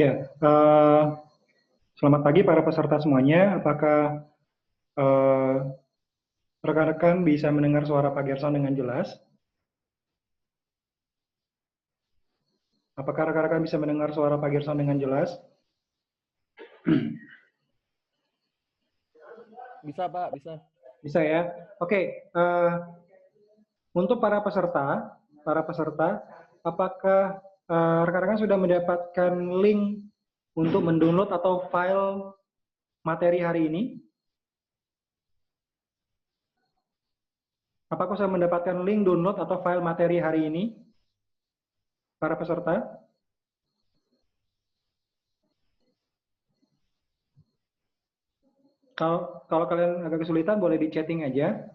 Ya, selamat pagi para peserta semuanya. Apakah rekan-rekan bisa mendengar suara Pak Gerson dengan jelas? Apakah rekan-rekan bisa mendengar suara Pak Gerson dengan jelas? Bisa, Pak, bisa. Bisa ya. Oke, untuk para peserta, apakah rekan-rekan sudah mendapatkan link untuk mendownload atau file materi hari ini? Apakah sudah mendapatkan link download atau file materi hari ini? Para peserta? Kalau kalian agak kesulitan, boleh di chatting aja.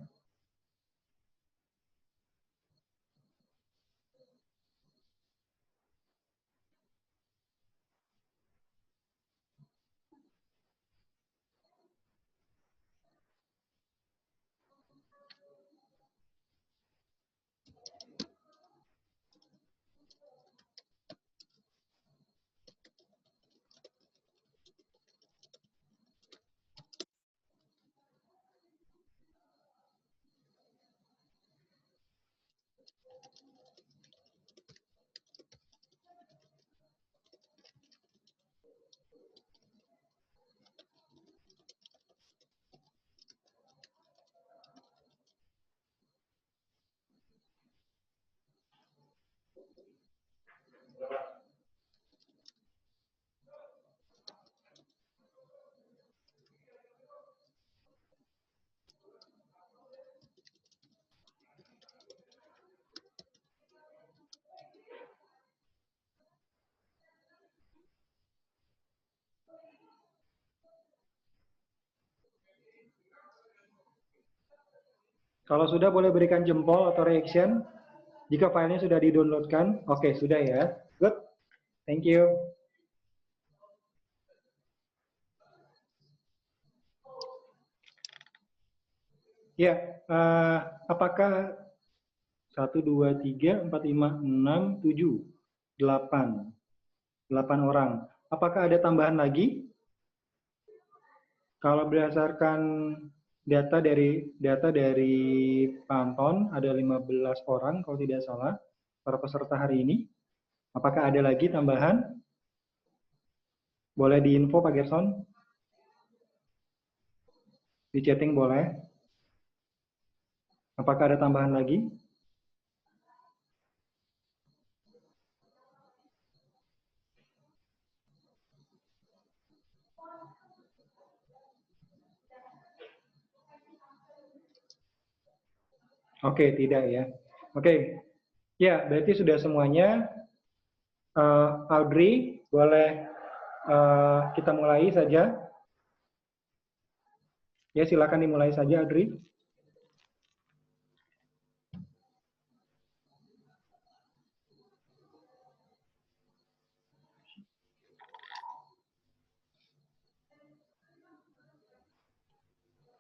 Kalau sudah, boleh berikan jempol atau reaction. Jika filenya sudah di-downloadkan, oke, sudah ya. Good, thank you. Ya, apakah 1, 2, 3, 4, 5, 6, 7, 8 orang. Apakah ada tambahan lagi? Kalau berdasarkan data dari Pak Anton, ada 15 orang kalau tidak salah para peserta hari ini. Apakah ada lagi tambahan? Boleh diinfo Pak Gerson? Di chatting boleh. Apakah ada tambahan lagi? Oke, tidak ya. Oke, ya berarti sudah semuanya. Audrey, boleh kita mulai saja. Ya, silakan dimulai saja, Audrey.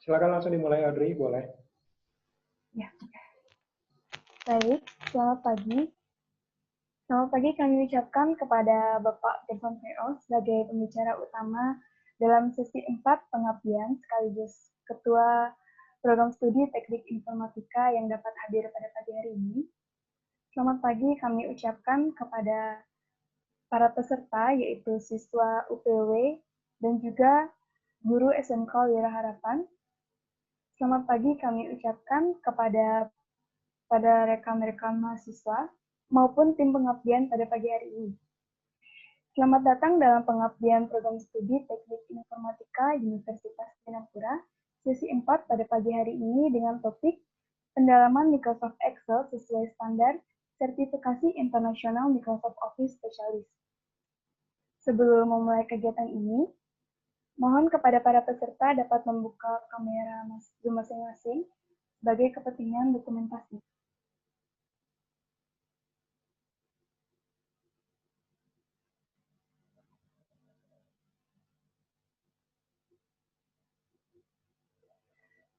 Silakan langsung dimulai, Audrey, boleh. Ya. Baik, selamat pagi. Selamat pagi kami ucapkan kepada Bapak Gerson PO sebagai pembicara utama dalam sesi 4 pengabdian sekaligus Ketua Program Studi Teknik Informatika yang dapat hadir pada pagi hari ini. Selamat pagi kami ucapkan kepada para peserta yaitu siswa UPW dan juga guru SMK Wira Harapan. Selamat pagi kami ucapkan kepada rekan-rekan mahasiswa maupun tim pengabdian pada pagi hari ini. Selamat datang dalam pengabdian program studi Teknik Informatika Universitas Singapura, sesi 4 pada pagi hari ini dengan topik pendalaman Microsoft Excel sesuai standar sertifikasi internasional Microsoft Office Specialist. Sebelum memulai kegiatan ini, mohon kepada para peserta dapat membuka kamera Zoom masing-masing sebagai kepentingan dokumentasi.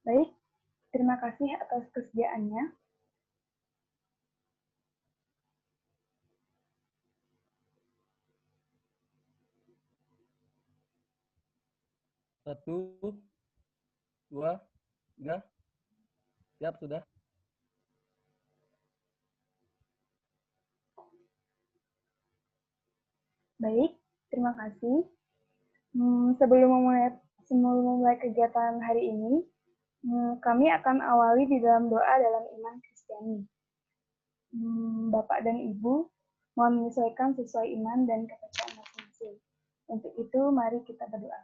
Baik, terima kasih atas kesediaannya. 1, 2, 3. Siap, sudah. Baik, terima kasih. Sebelum memulai kegiatan hari ini, kami akan awali di dalam doa dalam iman Kristiani. Bapak dan Ibu, mohon menyesuaikan sesuai iman dan kepercayaan masing-masing. Untuk itu, mari kita berdoa.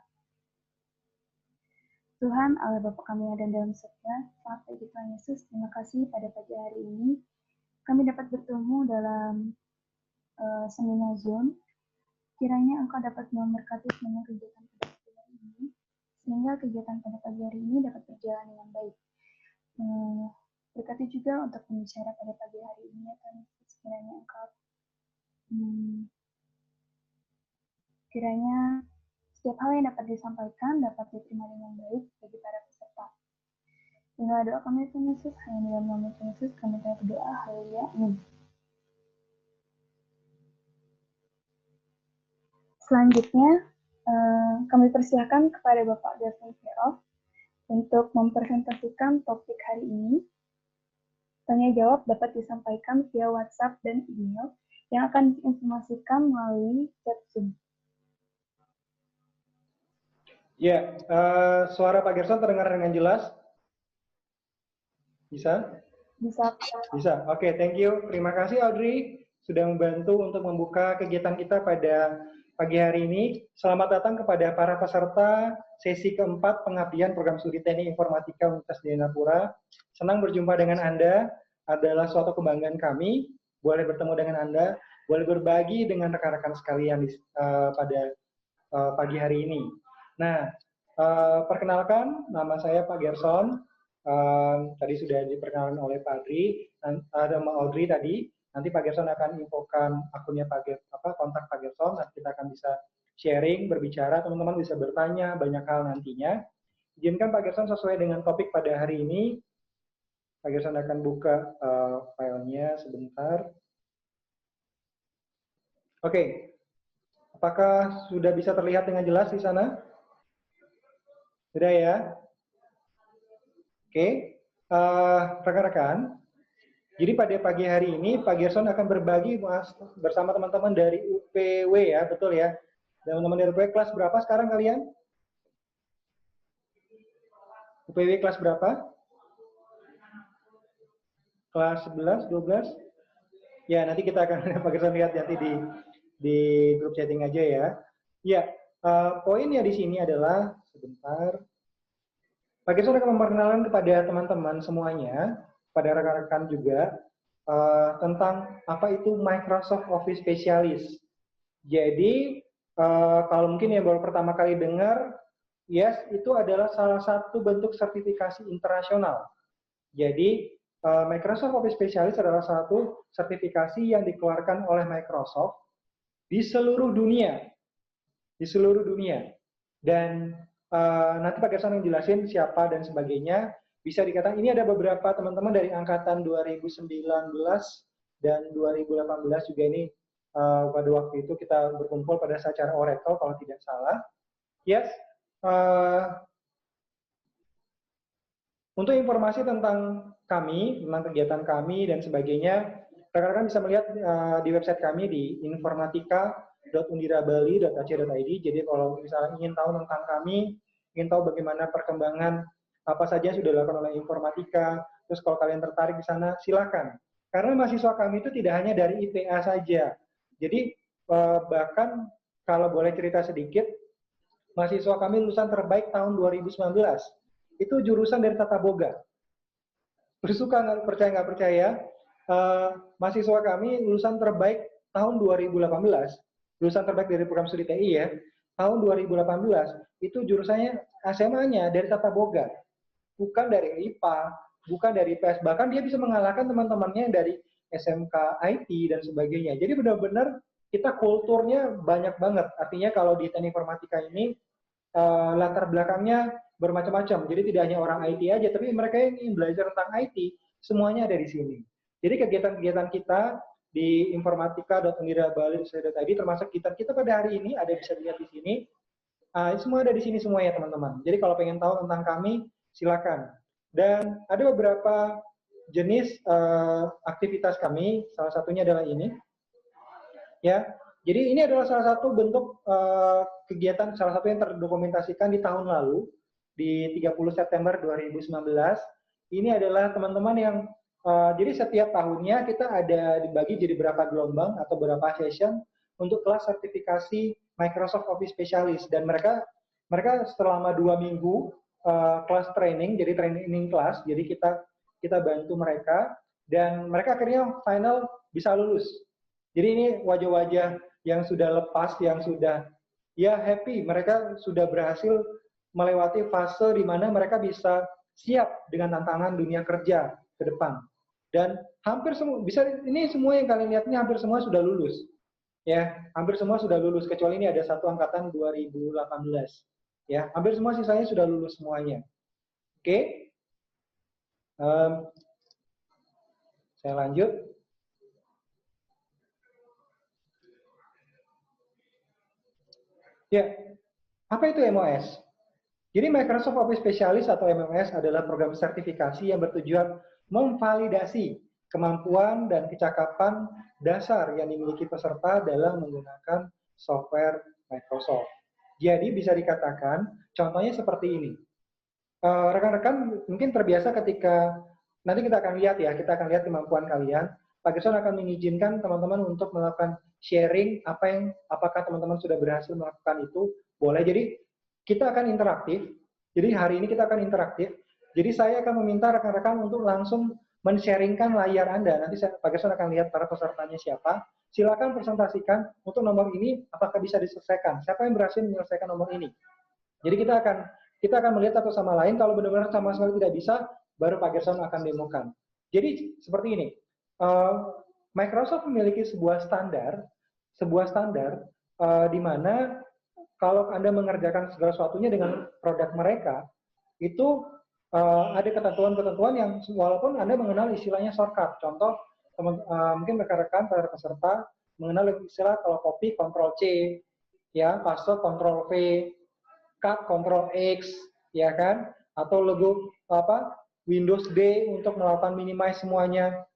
Tuhan, Allah Bapa kami yang ada dalam surga, selamat pagi Tuhan Yesus, terima kasih pada pagi hari ini kami dapat bertemu dalam seminar Zoom. Kiranya Engkau dapat memberkati semua kegiatan pada pagi hari ini, sehingga kegiatan pada pagi hari ini dapat berjalan dengan baik. Berkati juga untuk pembicara pada pagi hari ini, ya Tuhan Yesus, kiranya Engkau kiranya setiap hal yang dapat disampaikan dapat diterima dengan baik bagi para peserta. Inilah doa kami Tuhan Yesus, hanya dalam nama Tuhan Yesus kami telah berdoa, haleluya, amin. Selanjutnya, kami persilahkan kepada Bapak Devon Feroz untuk mempresentasikan topik hari ini. Tanya jawab dapat disampaikan via WhatsApp dan email yang akan diinformasikan melalui chat Zoom. Ya, suara Pak Gerson terdengar dengan jelas? Bisa? Bisa. Bisa. Oke, thank you. Terima kasih Audrey sudah membantu untuk membuka kegiatan kita pada pagi hari ini. Selamat datang kepada para peserta sesi keempat pengabdian program studi Teknik Informatika Universitas Dianapura. Senang berjumpa dengan Anda. Adalah suatu kebanggaan kami boleh bertemu dengan Anda, boleh berbagi dengan rekan-rekan sekalian pada pagi hari ini. Nah, perkenalkan, nama saya Pak Gerson. Tadi sudah diperkenalkan oleh Pak Adri, ada Mbak Audrey tadi. Nanti Pak Gerson akan infokan akunnya kontak Pak Gerson. Nanti kita akan bisa sharing, berbicara, teman-teman bisa bertanya banyak hal nantinya. Izinkan Pak Gerson sesuai dengan topik pada hari ini. Pak Gerson akan buka filenya sebentar. Oke, apakah sudah bisa terlihat dengan jelas di sana? Sudah ya? Oke, rekan-rekan. Jadi pada pagi hari ini Pak Gerson akan berbagi bersama teman-teman dari UPW ya, betul ya? Teman-teman dari UPW kelas berapa sekarang kalian? UPW kelas berapa? Kelas 11, 12? Ya, nanti kita akan Pak Gerson lihat nanti di grup chatting aja ya. Ya, poinnya di sini adalah sebentar. Pak Gerson akan memperkenalkan kepada teman-teman semuanya, pada rekan-rekan juga, tentang apa itu Microsoft Office Specialist. Jadi, kalau mungkin yang baru pertama kali dengar, yes, itu adalah salah satu bentuk sertifikasi internasional. Jadi, Microsoft Office Specialist adalah satu sertifikasi yang dikeluarkan oleh Microsoft di seluruh dunia. Di seluruh dunia. Dan nanti Pak Gerson yang jelasin siapa dan sebagainya. Bisa dikatakan ini ada beberapa teman-teman dari angkatan 2019 dan 2018 juga ini pada waktu itu kita berkumpul pada acara Oracle kalau tidak salah. Yes. Untuk informasi tentang kami, tentang kegiatan kami dan sebagainya, rekan-rekan bisa melihat di website kami di informatika.undirabali.ac.id. Jadi kalau misalnya ingin tahu tentang kami, ingin tahu bagaimana perkembangan apa saja yang sudah dilakukan oleh informatika, terus kalau kalian tertarik di sana, silakan. Karena mahasiswa kami itu tidak hanya dari IPA saja. Jadi bahkan kalau boleh cerita sedikit, mahasiswa kami lulusan terbaik tahun 2019. Itu jurusan dari Tata Boga. Bersuka nggak percaya, mahasiswa kami lulusan terbaik tahun 2018, lulusan terbaik dari program studi TI ya, tahun 2018 itu jurusannya SMA-nya dari Tata Boga, bukan dari IPA, bukan dari IPS, bahkan dia bisa mengalahkan teman-temannya dari SMK IT dan sebagainya. Jadi benar-benar kita kulturnya banyak banget. Artinya kalau di teknik informatika ini latar belakangnya bermacam-macam. Jadi tidak hanya orang IT aja, tapi mereka yang ingin belajar tentang IT, semuanya ada di sini. Jadi kegiatan-kegiatan kita di informatika.undirabali.ac.id termasuk kita pada hari ini ada bisa dilihat di sini. Semua ada di sini semua ya teman-teman. Jadi kalau pengen tahu tentang kami, silakan. Dan ada beberapa jenis aktivitas kami, salah satunya adalah ini. Ya, jadi ini adalah salah satu bentuk kegiatan, salah satu yang terdokumentasikan di tahun lalu, di 30 September 2019. Ini adalah teman-teman yang, jadi setiap tahunnya kita ada dibagi jadi berapa gelombang atau berapa session untuk kelas sertifikasi Microsoft Office Specialist. Dan mereka selama 2 minggu kelas training, jadi training kelas, jadi kita bantu mereka, dan mereka akhirnya final bisa lulus. Jadi ini wajah-wajah yang sudah lepas, yang sudah ya happy, mereka sudah berhasil melewati fase di mana mereka bisa siap dengan tantangan dunia kerja ke depan. Dan hampir semua, ini semua yang kalian lihat ini hampir semua sudah lulus. Ya, hampir semua sudah lulus, kecuali ini ada satu angkatan 2018. Ya, hampir semua sisanya sudah lulus semuanya. Oke. Saya lanjut. Ya, apa itu MOS? Jadi Microsoft Office Specialist atau MOS adalah program sertifikasi yang bertujuan memvalidasi kemampuan dan kecakapan dasar yang dimiliki peserta dalam menggunakan software Microsoft. Jadi bisa dikatakan, contohnya seperti ini. Rekan-rekan mungkin terbiasa ketika, nanti kita akan lihat ya, kita akan lihat kemampuan kalian. Pak Gerson akan mengizinkan teman-teman untuk melakukan sharing apakah teman-teman sudah berhasil melakukan itu, boleh. Jadi kita akan interaktif. Jadi hari ini kita akan interaktif. Jadi saya akan meminta rekan-rekan untuk langsung men-sharingkan layar Anda. Nanti Pak Gerson akan lihat para pesertanya siapa. Silakan presentasikan untuk nomor ini apakah bisa diselesaikan. Siapa yang berhasil menyelesaikan nomor ini. Jadi kita akan melihat satu sama lain. Kalau benar-benar sama sekali tidak bisa, baru Pak Gerson akan demokan. Jadi seperti ini. Microsoft memiliki sebuah standar di mana kalau Anda mengerjakan segala sesuatunya dengan produk mereka, itu ada ketentuan-ketentuan yang walaupun Anda mengenal istilahnya shortcut. Contoh, mungkin rekan-rekan para peserta mengenal istilah kalau copy Ctrl C, ya, paste Ctrl V, cut Ctrl X, ya kan? Atau logo Windows D untuk melakukan minimize semuanya.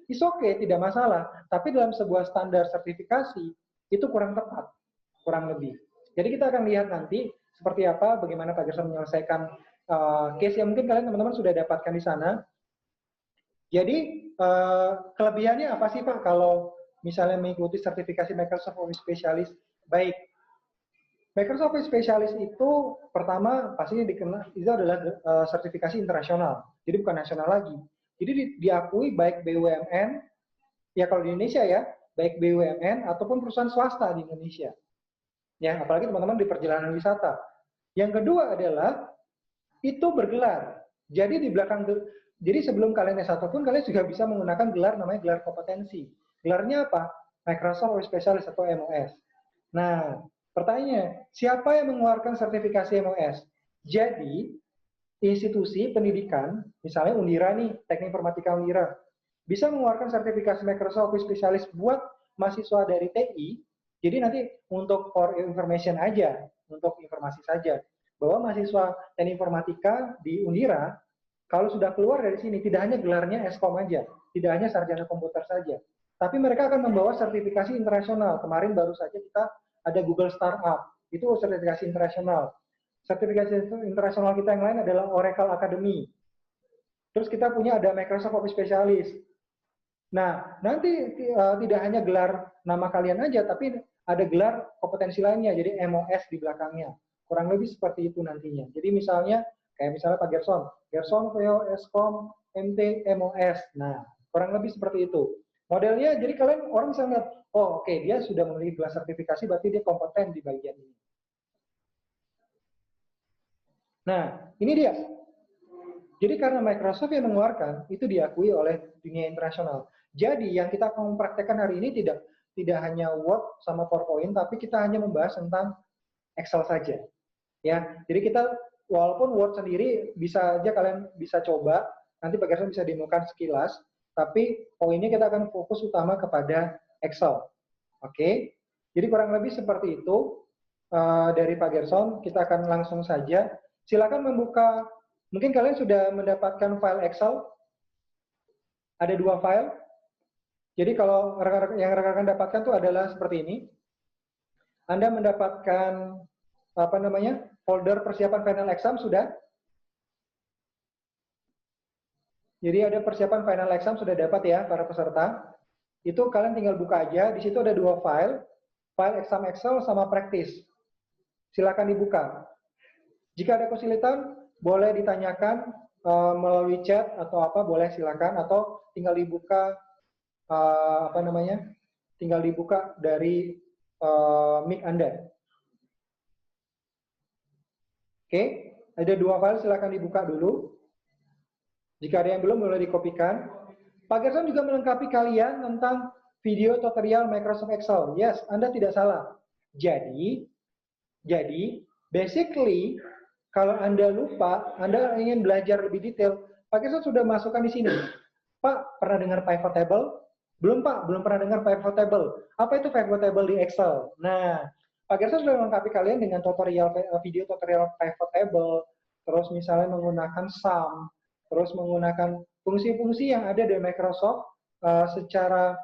It's okay, tidak masalah. Tapi dalam sebuah standar sertifikasi, itu kurang tepat, kurang lebih. Jadi kita akan lihat nanti seperti apa, bagaimana Pak Gerson menyelesaikan case yang mungkin kalian teman-teman sudah dapatkan di sana. Jadi kelebihannya apa sih Pak kalau misalnya mengikuti sertifikasi Microsoft Office Specialist? Baik, Microsoft Office Specialist itu pertama pastinya dikenal, itu adalah sertifikasi internasional, jadi bukan nasional lagi. Jadi diakui baik BUMN, ya kalau di Indonesia ya, baik BUMN ataupun perusahaan swasta di Indonesia. Ya, apalagi teman-teman di perjalanan wisata. Yang kedua adalah itu bergelar. Jadi di belakang, jadi sebelum kalian S1 pun kalian juga bisa menggunakan gelar namanya gelar kompetensi. Gelarnya apa? Microsoft Office Specialist atau MOS. Nah, pertanyaannya, siapa yang mengeluarkan sertifikasi MOS? Jadi institusi pendidikan, misalnya Undira nih, Teknik Informatika Undira, bisa mengeluarkan sertifikasi Microsoft Office Specialist buat mahasiswa dari TI. Jadi nanti untuk for information aja, untuk informasi saja, bahwa mahasiswa Teknik Informatika di Undira, kalau sudah keluar dari sini, tidak hanya gelarnya Eskom aja, tidak hanya sarjana komputer saja, tapi mereka akan membawa sertifikasi internasional. Kemarin baru saja kita ada Google Startup, itu sertifikasi internasional. Sertifikasi internasional kita yang lain adalah Oracle Academy. Terus kita punya ada Microsoft Office Specialist. Nah, nanti tidak hanya gelar nama kalian aja, tapi ada gelar kompetensi lainnya, jadi MOS di belakangnya. Kurang lebih seperti itu nantinya. Jadi misalnya, kayak misalnya Pak Gerson, VO, Eskom, MT, MOS. Nah, kurang lebih seperti itu. Modelnya, jadi kalian orang bisa lihat, oh oke, dia sudah memiliki gelar sertifikasi, berarti dia kompeten di bagian ini. Nah, ini dia. Jadi karena Microsoft yang mengeluarkan, itu diakui oleh dunia internasional. Jadi yang kita akan mempraktekkan hari ini tidak hanya Word sama PowerPoint, tapi kita hanya membahas tentang Excel saja. Ya, jadi kita walaupun Word sendiri bisa aja kalian bisa coba, nanti Pak Gerson bisa demokan sekilas, tapi poinnya kita akan fokus utama kepada Excel. Oke? Jadi kurang lebih seperti itu. dari Pak Gerson, kita akan langsung saja. Silakan membuka, mungkin kalian sudah mendapatkan file Excel, ada 2 file. Jadi kalau yang rekan-rekan dapatkan itu adalah seperti ini. Anda mendapatkan folder persiapan final exam sudah. Jadi ada persiapan final exam sudah dapat ya para peserta. Itu kalian tinggal buka aja. Di situ ada 2 file, file exam Excel sama praktis. Silakan dibuka. Jika ada kesulitan, boleh ditanyakan melalui chat atau apa, boleh silakan, atau tinggal dibuka tinggal dibuka dari mic Anda. Oke, ada 2 file, silakan dibuka dulu. Jika ada yang belum, boleh dikopikan. Pak Gerson juga melengkapi kalian tentang video tutorial Microsoft Excel. Yes, Anda tidak salah. Jadi basically, kalau Anda lupa, Anda ingin belajar lebih detail, Pak Gerson sudah masukkan di sini. Pak, pernah dengar pivot table? Belum, Pak, belum pernah dengar pivot table. Apa itu pivot table di Excel? Nah, Pak Gerson sudah melengkapi kalian dengan video tutorial pivot table, terus misalnya menggunakan sum, terus menggunakan fungsi-fungsi yang ada di Microsoft secara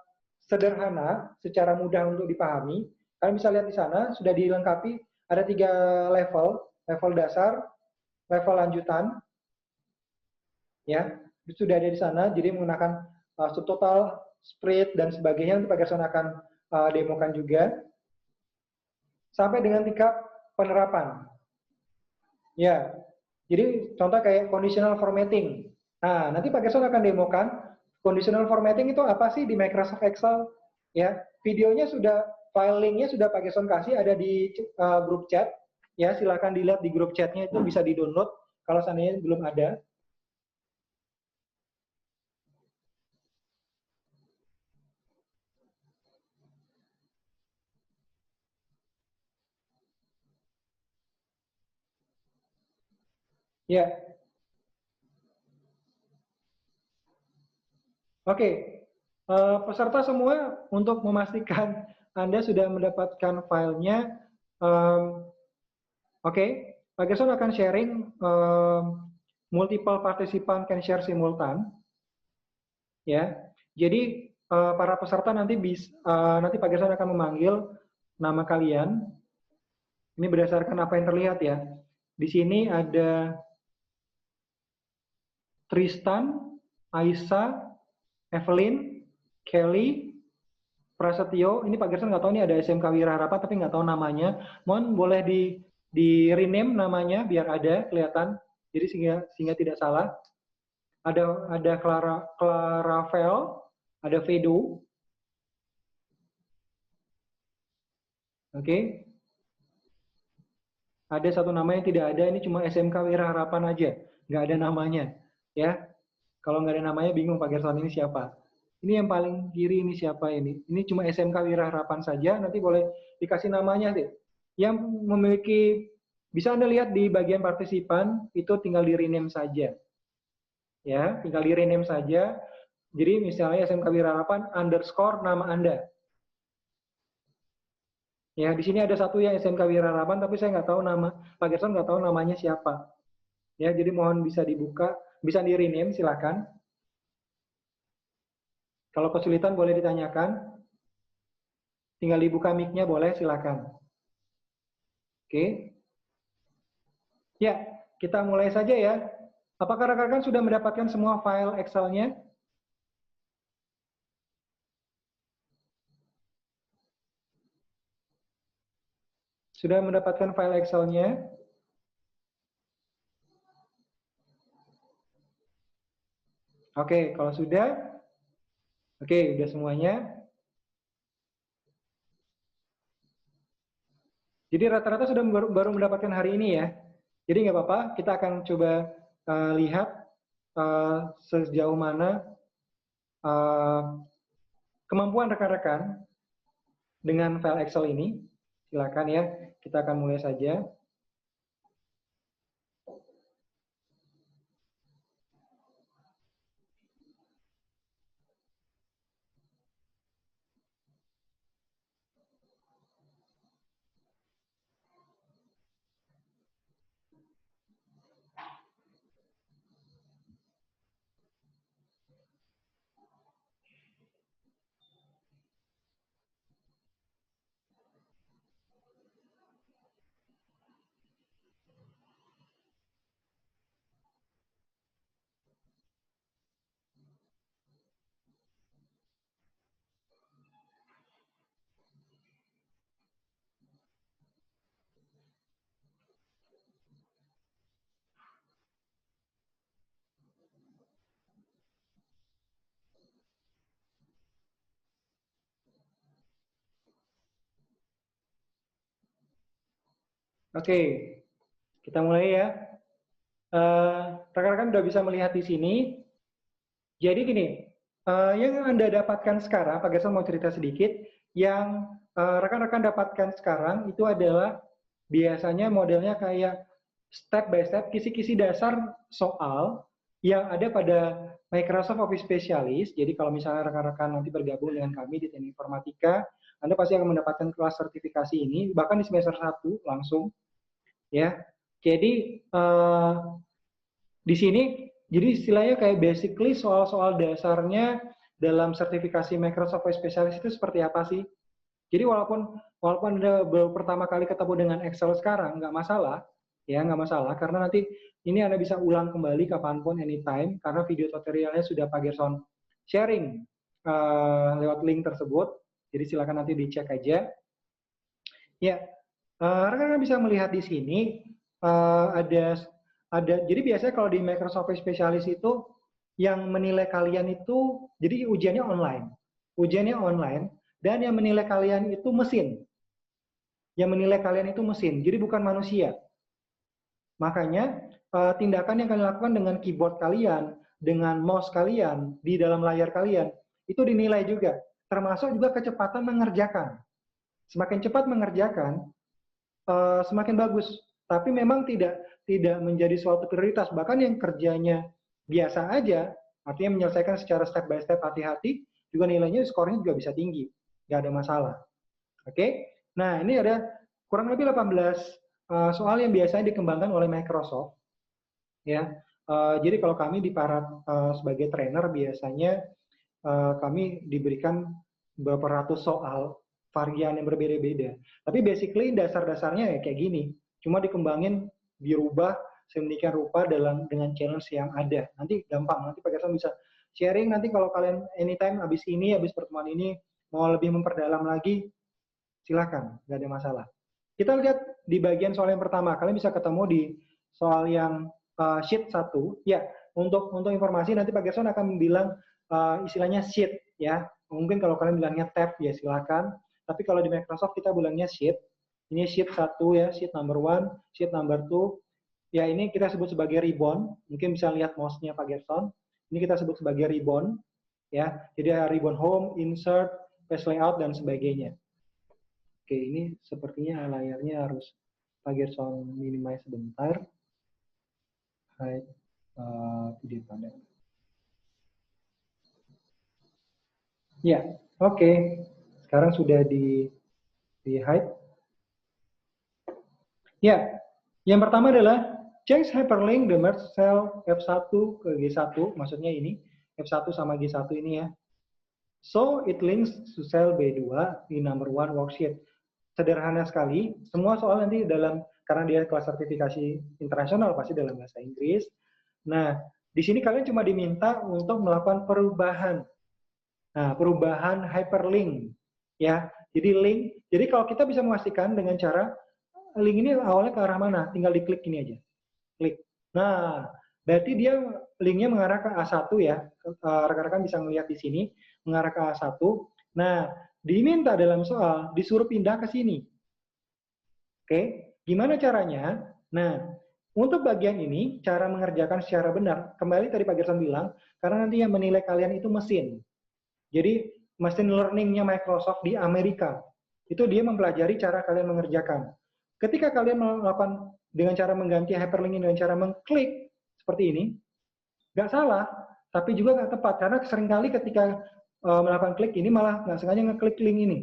sederhana, secara mudah untuk dipahami. Kalian bisa lihat di sana, sudah dilengkapi, ada 3 level dasar, level lanjutan, ya, sudah ada di sana, jadi menggunakan subtotal, spread, dan sebagainya, nanti Pak Gerson akan demokan juga, sampai dengan tingkat penerapan. Ya, jadi contoh kayak conditional formatting. Nah, nanti Pak Gerson akan demokan conditional formatting itu apa sih di Microsoft Excel. Ya, videonya sudah, file linknya sudah Pak Gerson kasih, ada di grup chat. Ya, silakan dilihat di grup chatnya, itu bisa di-download kalau seandainya belum ada. Ya. Oke. Peserta semua, untuk memastikan Anda sudah mendapatkan filenya, oke, Pak Gerson akan sharing multiple participant can share simultan. Ya. Jadi para peserta nanti nanti Pak Gerson akan memanggil nama kalian. Ini berdasarkan apa yang terlihat ya. Di sini ada Tristan, Aisyah, Evelyn, Kelly, Prasetyo. Ini Pak Gerson nggak tahu, ini ada SMK Wiraharapan tapi nggak tahu namanya. Mohon boleh di rename namanya biar ada kelihatan. Jadi sehingga tidak salah. Ada Clara Vel, ada Vedo. Oke. Ada satu nama yang tidak ada, ini cuma SMK Wiraharapan aja, nggak ada namanya. Ya, kalau nggak ada namanya bingung Pak Gerson ini siapa. Ini yang paling kiri ini siapa ini? Ini cuma SMK Wiraharapan saja, nanti boleh dikasih namanya sih. Yang memiliki, bisa Anda lihat di bagian partisipan, itu tinggal di rename saja. Ya, tinggal di rename saja. Jadi misalnya SMK Wiraharapan _ nama Anda. Ya, di sini ada satu yang SMK Wiraharapan, tapi saya nggak tahu nama, Pak Gerson nggak tahu namanya siapa. Ya, jadi mohon bisa dibuka, bisa di rename, silakan. Kalau kesulitan boleh ditanyakan. Tinggal dibuka mic-nya boleh, silakan. Oke. Ya, kita mulai saja ya. Apakah rekan-rekan sudah mendapatkan semua file Excel-nya? Sudah mendapatkan file Excel-nya? Oke, kalau sudah, oke, udah semuanya. Jadi rata-rata sudah baru mendapatkan hari ini ya. Jadi nggak apa-apa, kita akan coba lihat sejauh mana kemampuan rekan-rekan dengan file Excel ini. Silakan ya, kita akan mulai saja. Oke, kita mulai ya. Rekan-rekan udah bisa melihat di sini. Jadi gini, yang Anda dapatkan sekarang, Pak Gerson mau cerita sedikit, yang rekan-rekan dapatkan sekarang itu adalah biasanya modelnya kayak step by step, kisi-kisi dasar soal yang ada pada Microsoft Office Specialist. Jadi kalau misalnya rekan-rekan nanti bergabung dengan kami di Teknik Informatika, Anda pasti akan mendapatkan kelas sertifikasi ini, bahkan di semester 1 langsung. Ya, jadi di sini jadi istilahnya kayak basically soal-soal dasarnya dalam sertifikasi Microsoft Office Specialist itu seperti apa sih? Jadi walaupun Anda baru pertama kali ketemu dengan Excel sekarang, nggak masalah, ya nggak masalah, karena nanti ini Anda bisa ulang kembali kapanpun, anytime, karena video tutorialnya sudah Pak Gerson sharing lewat link tersebut, jadi silakan nanti dicek aja. Ya, rekan-rekan bisa melihat di sini jadi biasanya kalau di Microsoft Office Specialist itu yang menilai kalian itu jadi ujiannya online dan yang menilai kalian itu mesin. Yang menilai kalian itu mesin, jadi bukan manusia. Makanya tindakan yang kalian lakukan dengan keyboard kalian, dengan mouse kalian di dalam layar kalian itu dinilai juga, termasuk juga kecepatan mengerjakan. Semakin cepat mengerjakan, semakin bagus. Tapi memang tidak menjadi suatu prioritas. Bahkan yang kerjanya biasa aja, artinya menyelesaikan secara step by step, hati-hati, juga nilainya, skornya juga bisa tinggi. Nggak ada masalah. Oke? Nah, ini ada kurang lebih 18 soal yang biasanya dikembangkan oleh Microsoft. Ya, jadi kalau kami di Parat sebagai trainer, biasanya kami diberikan beberapa ratus soal, varian yang berbeda-beda. Tapi basically dasar-dasarnya ya kayak gini. Cuma dikembangin, dirubah sedemikian rupa dengan challenge yang ada. Nanti gampang, nanti Pak Gerson bisa sharing. Nanti kalau kalian anytime habis pertemuan ini mau lebih memperdalam lagi, silakan, nggak ada masalah. Kita lihat di bagian soal yang pertama, kalian bisa ketemu di soal yang sheet 1. Ya, untuk informasi nanti Pak Gerson akan bilang istilahnya sheet ya. Mungkin kalau kalian bilangnya tab ya silakan. Tapi kalau di Microsoft kita bilangnya sheet. Ini sheet 1 ya, sheet number 1, sheet number 2. Ya, ini kita sebut sebagai ribbon. Mungkin bisa lihat mouse-nya Pak Gerson. Ini kita sebut sebagai ribbon ya. Jadi ada ribbon home, insert, page layout dan sebagainya. Oke, ini sepertinya layarnya harus Pak Gerson minimize sebentar. Hide video pada. Ya, oke. Sekarang sudah di hide. Ya, yang pertama adalah change hyperlink the merge cell F1 ke G1, maksudnya ini F1 sama G1 ini ya. So it links to cell B2 di number 1 worksheet. Sederhana sekali, semua soal nanti karena dia kelas sertifikasi internasional pasti dalam bahasa Inggris. Nah, di sini kalian cuma diminta untuk melakukan perubahan. Nah, perubahan hyperlink ya. Jadi kalau kita bisa memastikan dengan cara link ini awalnya ke arah mana, tinggal diklik ini aja. Klik. Nah, berarti dia linknya mengarah ke A1 ya. Rekan-rekan bisa melihat di sini mengarah ke A1. Nah, diminta dalam soal disuruh pindah ke sini. Oke, gimana caranya? Nah, untuk bagian ini cara mengerjakan secara benar. Kembali tadi Pak Gerson bilang, karena nanti yang menilai kalian itu mesin. Jadi machine learning-nya Microsoft di Amerika itu dia mempelajari cara kalian mengerjakan. Ketika kalian melakukan dengan cara mengganti hyperlink ini dengan cara mengklik seperti ini, nggak salah, tapi juga nggak tepat karena seringkali ketika melakukan klik ini malah nggak sengaja ngeklik link ini.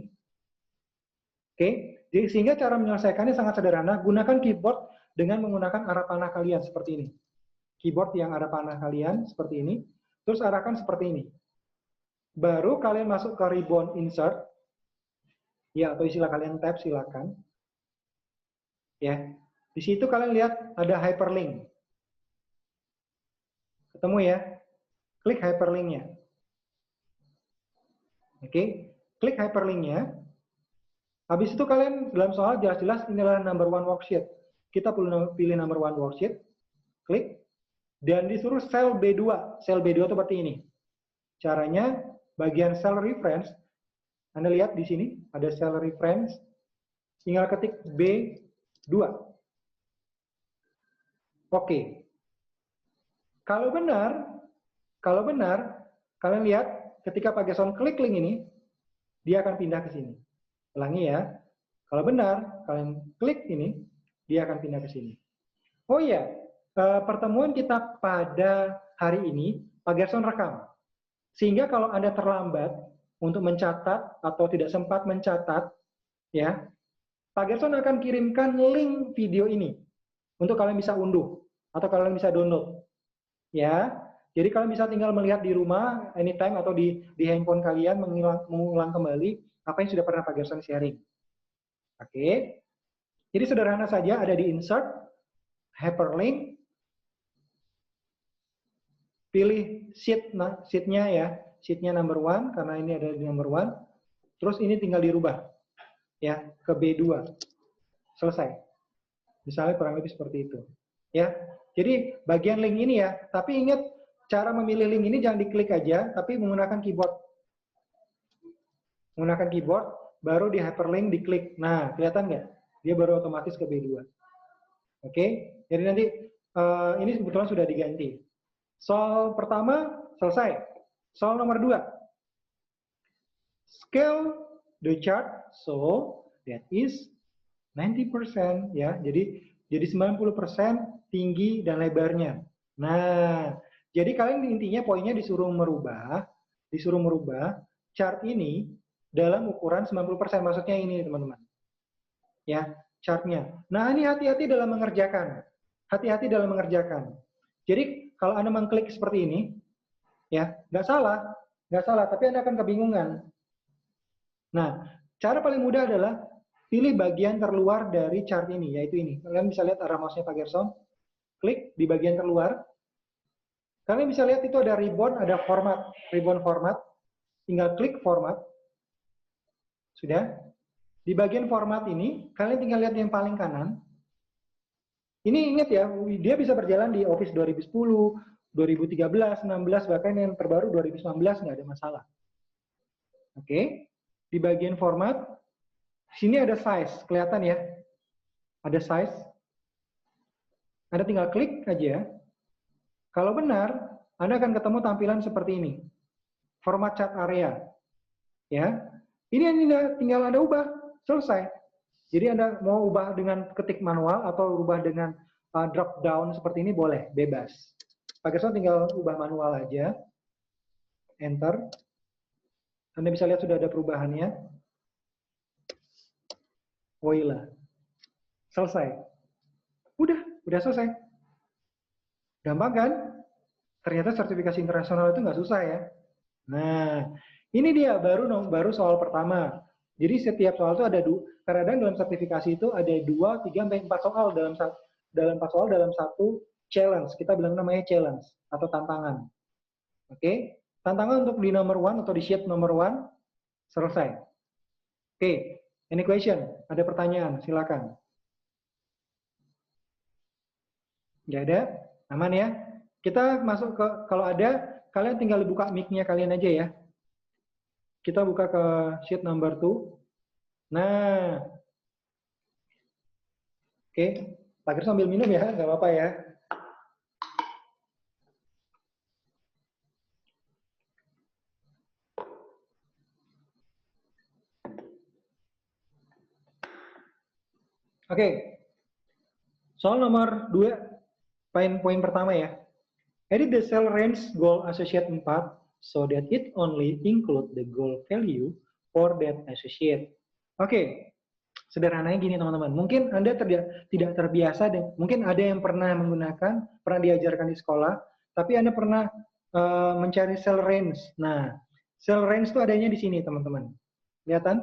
Oke, jadi sehingga cara menyelesaikannya sangat sederhana. Gunakan keyboard dengan menggunakan arah panah kalian seperti ini. Keyboard yang arah panah kalian seperti ini, terus arahkan seperti ini. Baru kalian masuk ke ribbon insert, ya atau istilah kalian tab silakan. Ya, di situ kalian lihat ada hyperlink. Ketemu ya? Klik hyperlinknya. Oke, klik hyperlinknya. Habis itu kalian dalam soal jelas-jelas inilah number 1 worksheet. Kita perlu pilih number 1 worksheet, klik, dan disuruh sel B2. Sel B2 itu seperti ini. Caranya, bagian cell reference, Anda lihat di sini, ada cell reference, tinggal ketik B2. Oke. Kalau benar, kalian lihat ketika Pak Gerson klik link ini, dia akan pindah ke sini. Ulangi ya. Kalau benar, kalian klik ini, dia akan pindah ke sini. Oh iya, pertemuan kita pada hari ini, Pak Gerson rekam. Sehingga kalau Anda terlambat untuk mencatat atau tidak sempat mencatat, ya, Pak Gerson akan kirimkan link video ini untuk kalian bisa unduh atau kalian bisa download. Ya, jadi kalian bisa tinggal melihat di rumah anytime atau di handphone kalian mengulang kembali apa yang sudah pernah Pak Gerson sharing. Oke. Jadi sederhana saja, ada di insert, hyperlink, pilih sheet-nya ya, sheet-nya number 1 karena ini ada di number 1. Terus ini tinggal dirubah ya ke B2. Selesai. Misalnya kurang lebih seperti itu. Ya. Jadi bagian link ini ya, tapi ingat cara memilih link ini jangan diklik aja, tapi menggunakan keyboard. Menggunakan keyboard, baru di hyperlink diklik. Nah, kelihatan nggak? Dia baru otomatis ke B2. Oke, jadi nanti ini kebetulan sudah diganti. Soal pertama selesai. Soal nomor 2. Scale the chart so that is 90% ya. Jadi 90% tinggi dan lebarnya. Nah, jadi kalian intinya poinnya disuruh merubah chart ini dalam ukuran 90%. Maksudnya ini, teman-teman. Ya, chartnya. Nah, ini hati-hati dalam mengerjakan. Hati-hati dalam mengerjakan. Jadi, kalau Anda mengklik seperti ini, ya, nggak salah, tapi Anda akan kebingungan. Nah, cara paling mudah adalah pilih bagian terluar dari chart ini, yaitu ini. Kalian bisa lihat arah mouse-nya Pak Gerson. Klik di bagian terluar. Kalian bisa lihat itu ada ribbon, ada format. Ribbon format. Tinggal klik format. Sudah. Di bagian format ini, kalian tinggal lihat yang paling kanan. Ini ingat ya, dia bisa berjalan di Office 2010, 2013, 16, bahkan yang terbaru 2019 nggak ada masalah. Oke. Di bagian format, sini ada size, kelihatan ya? Ada size. Anda tinggal klik aja. Kalau benar, Anda akan ketemu tampilan seperti ini. Format chart area. Ya. Ini tinggal Anda ubah, selesai. Jadi Anda mau ubah dengan ketik manual atau ubah dengan drop down seperti ini boleh, bebas. Pak Gerson tinggal ubah manual aja. Enter. Anda bisa lihat sudah ada perubahannya. Woila. Selesai. Udah selesai. Gampang kan? Ternyata sertifikasi internasional itu nggak susah ya. Nah, ini dia baru soal pertama. Jadi setiap soal itu ada kadang dalam sertifikasi itu ada 2, 3, sampai 4 soal dalam 4 soal dalam satu challenge. Kita bilang namanya challenge atau tantangan. Oke? Tantangan untuk di number 1 atau di sheet number 1 selesai. Oke, any question? Ada pertanyaan? Silakan. Nggak ada? Aman ya? Kita masuk ke, kalau ada, kalian tinggal buka mic-nya kalian aja ya. Kita buka ke sheet number 2. Nah. Oke, Pak Gerson sambil minum ya, nggak apa-apa ya. Oke. Soal nomor 2, poin pertama ya. Edit the cell range goal associate 4 so that it only include the goal value for that associate. Oke. Sederhananya gini teman-teman. Mungkin Anda tidak terbiasa, mungkin ada yang pernah diajarkan di sekolah, tapi Anda pernah mencari cell range. Nah, cell range itu adanya di sini teman-teman. Kelihatan?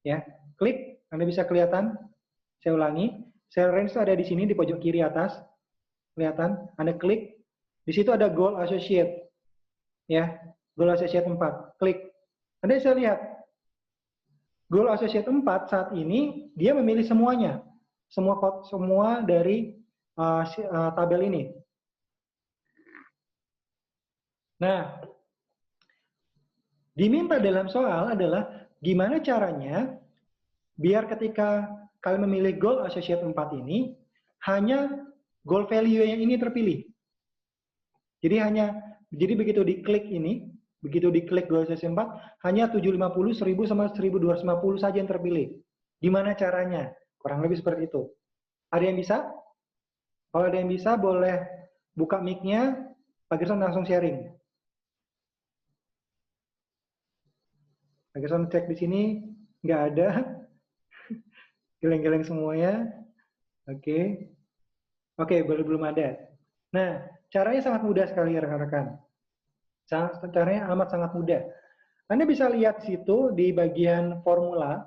Ya, klik, Anda bisa kelihatan. Saya ulangi, cell range itu ada di sini di pojok kiri atas. Kelihatan? Anda klik, di situ ada goal associate. Ya, goal associate 4. Klik. Anda bisa lihat, goal associate 4 saat ini dia memilih semuanya. Semua dari tabel ini. Nah, diminta dalam soal adalah gimana caranya biar ketika kalian memilih goal associate 4 ini hanya goal value yang ini terpilih. Jadi begitu diklik ini, begitu diklik goal associate 4, hanya 750, 1000 sama 1250 saja yang terpilih. Gimana caranya? Kurang lebih seperti itu. Ada yang bisa? Kalau ada yang bisa, boleh buka mic-nya, Pak Gerson langsung sharing. Pak Gerson cek di sini, nggak ada. Geleng-geleng semuanya. Oke. Oke, belum ada. Nah, caranya sangat mudah sekali rekan-rekan. Caranya amat sangat mudah. Anda bisa lihat situ di bagian formula.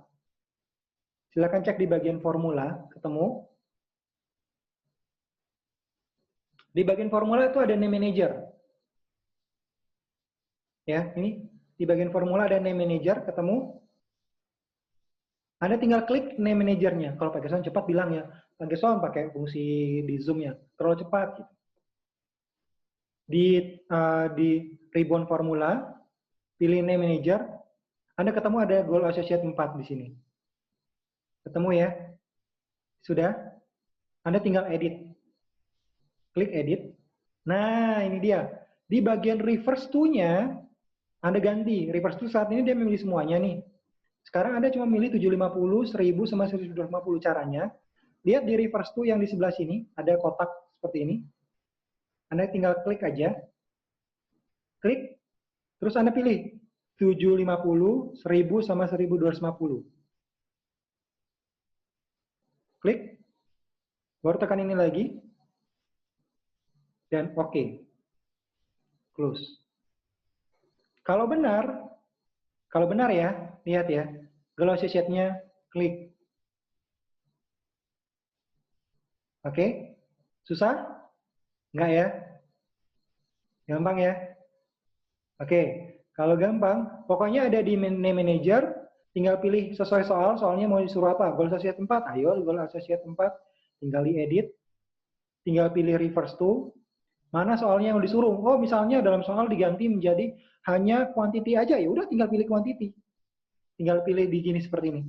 Silakan cek di bagian formula, ketemu. Di bagian formula itu ada name manager. Ya, ini di bagian formula ada name manager, ketemu. Anda tinggal klik name manajernya. Kalau Pak Gerson cepat bilang ya, Pak Gerson pakai fungsi di Zoom-nya, terlalu cepat. Gitu. Di ribbon formula, pilih name manager, Anda ketemu ada goal associate 4 di sini. Ketemu ya? Sudah? Anda tinggal edit. Klik edit. Nah, ini dia. Di bagian reverse to-nya, Anda ganti. Reverse to saat ini dia memilih semuanya nih. Sekarang Anda cuma milih 750, 1000, sama 1250 caranya. Lihat di reverse to yang di sebelah sini, ada kotak seperti ini. Anda tinggal klik aja. Klik, terus Anda pilih 750, 1000, sama 1250. Klik, baru tekan ini lagi, dan oke. Close. Kalau benar ya, lihat ya, goal associate-nya klik. Oke? Susah? Enggak ya? Gampang ya? Oke, kalau gampang, pokoknya ada di name manager, tinggal pilih sesuai soalnya mau disuruh apa? Goal associate 4, ayo goal associate 4, tinggal diedit, tinggal pilih reverse to, mana soalnya yang disuruh? Oh, misalnya dalam soal diganti menjadi hanya quantity aja, ya udah tinggal pilih quantity. Tinggal pilih di gini seperti ini.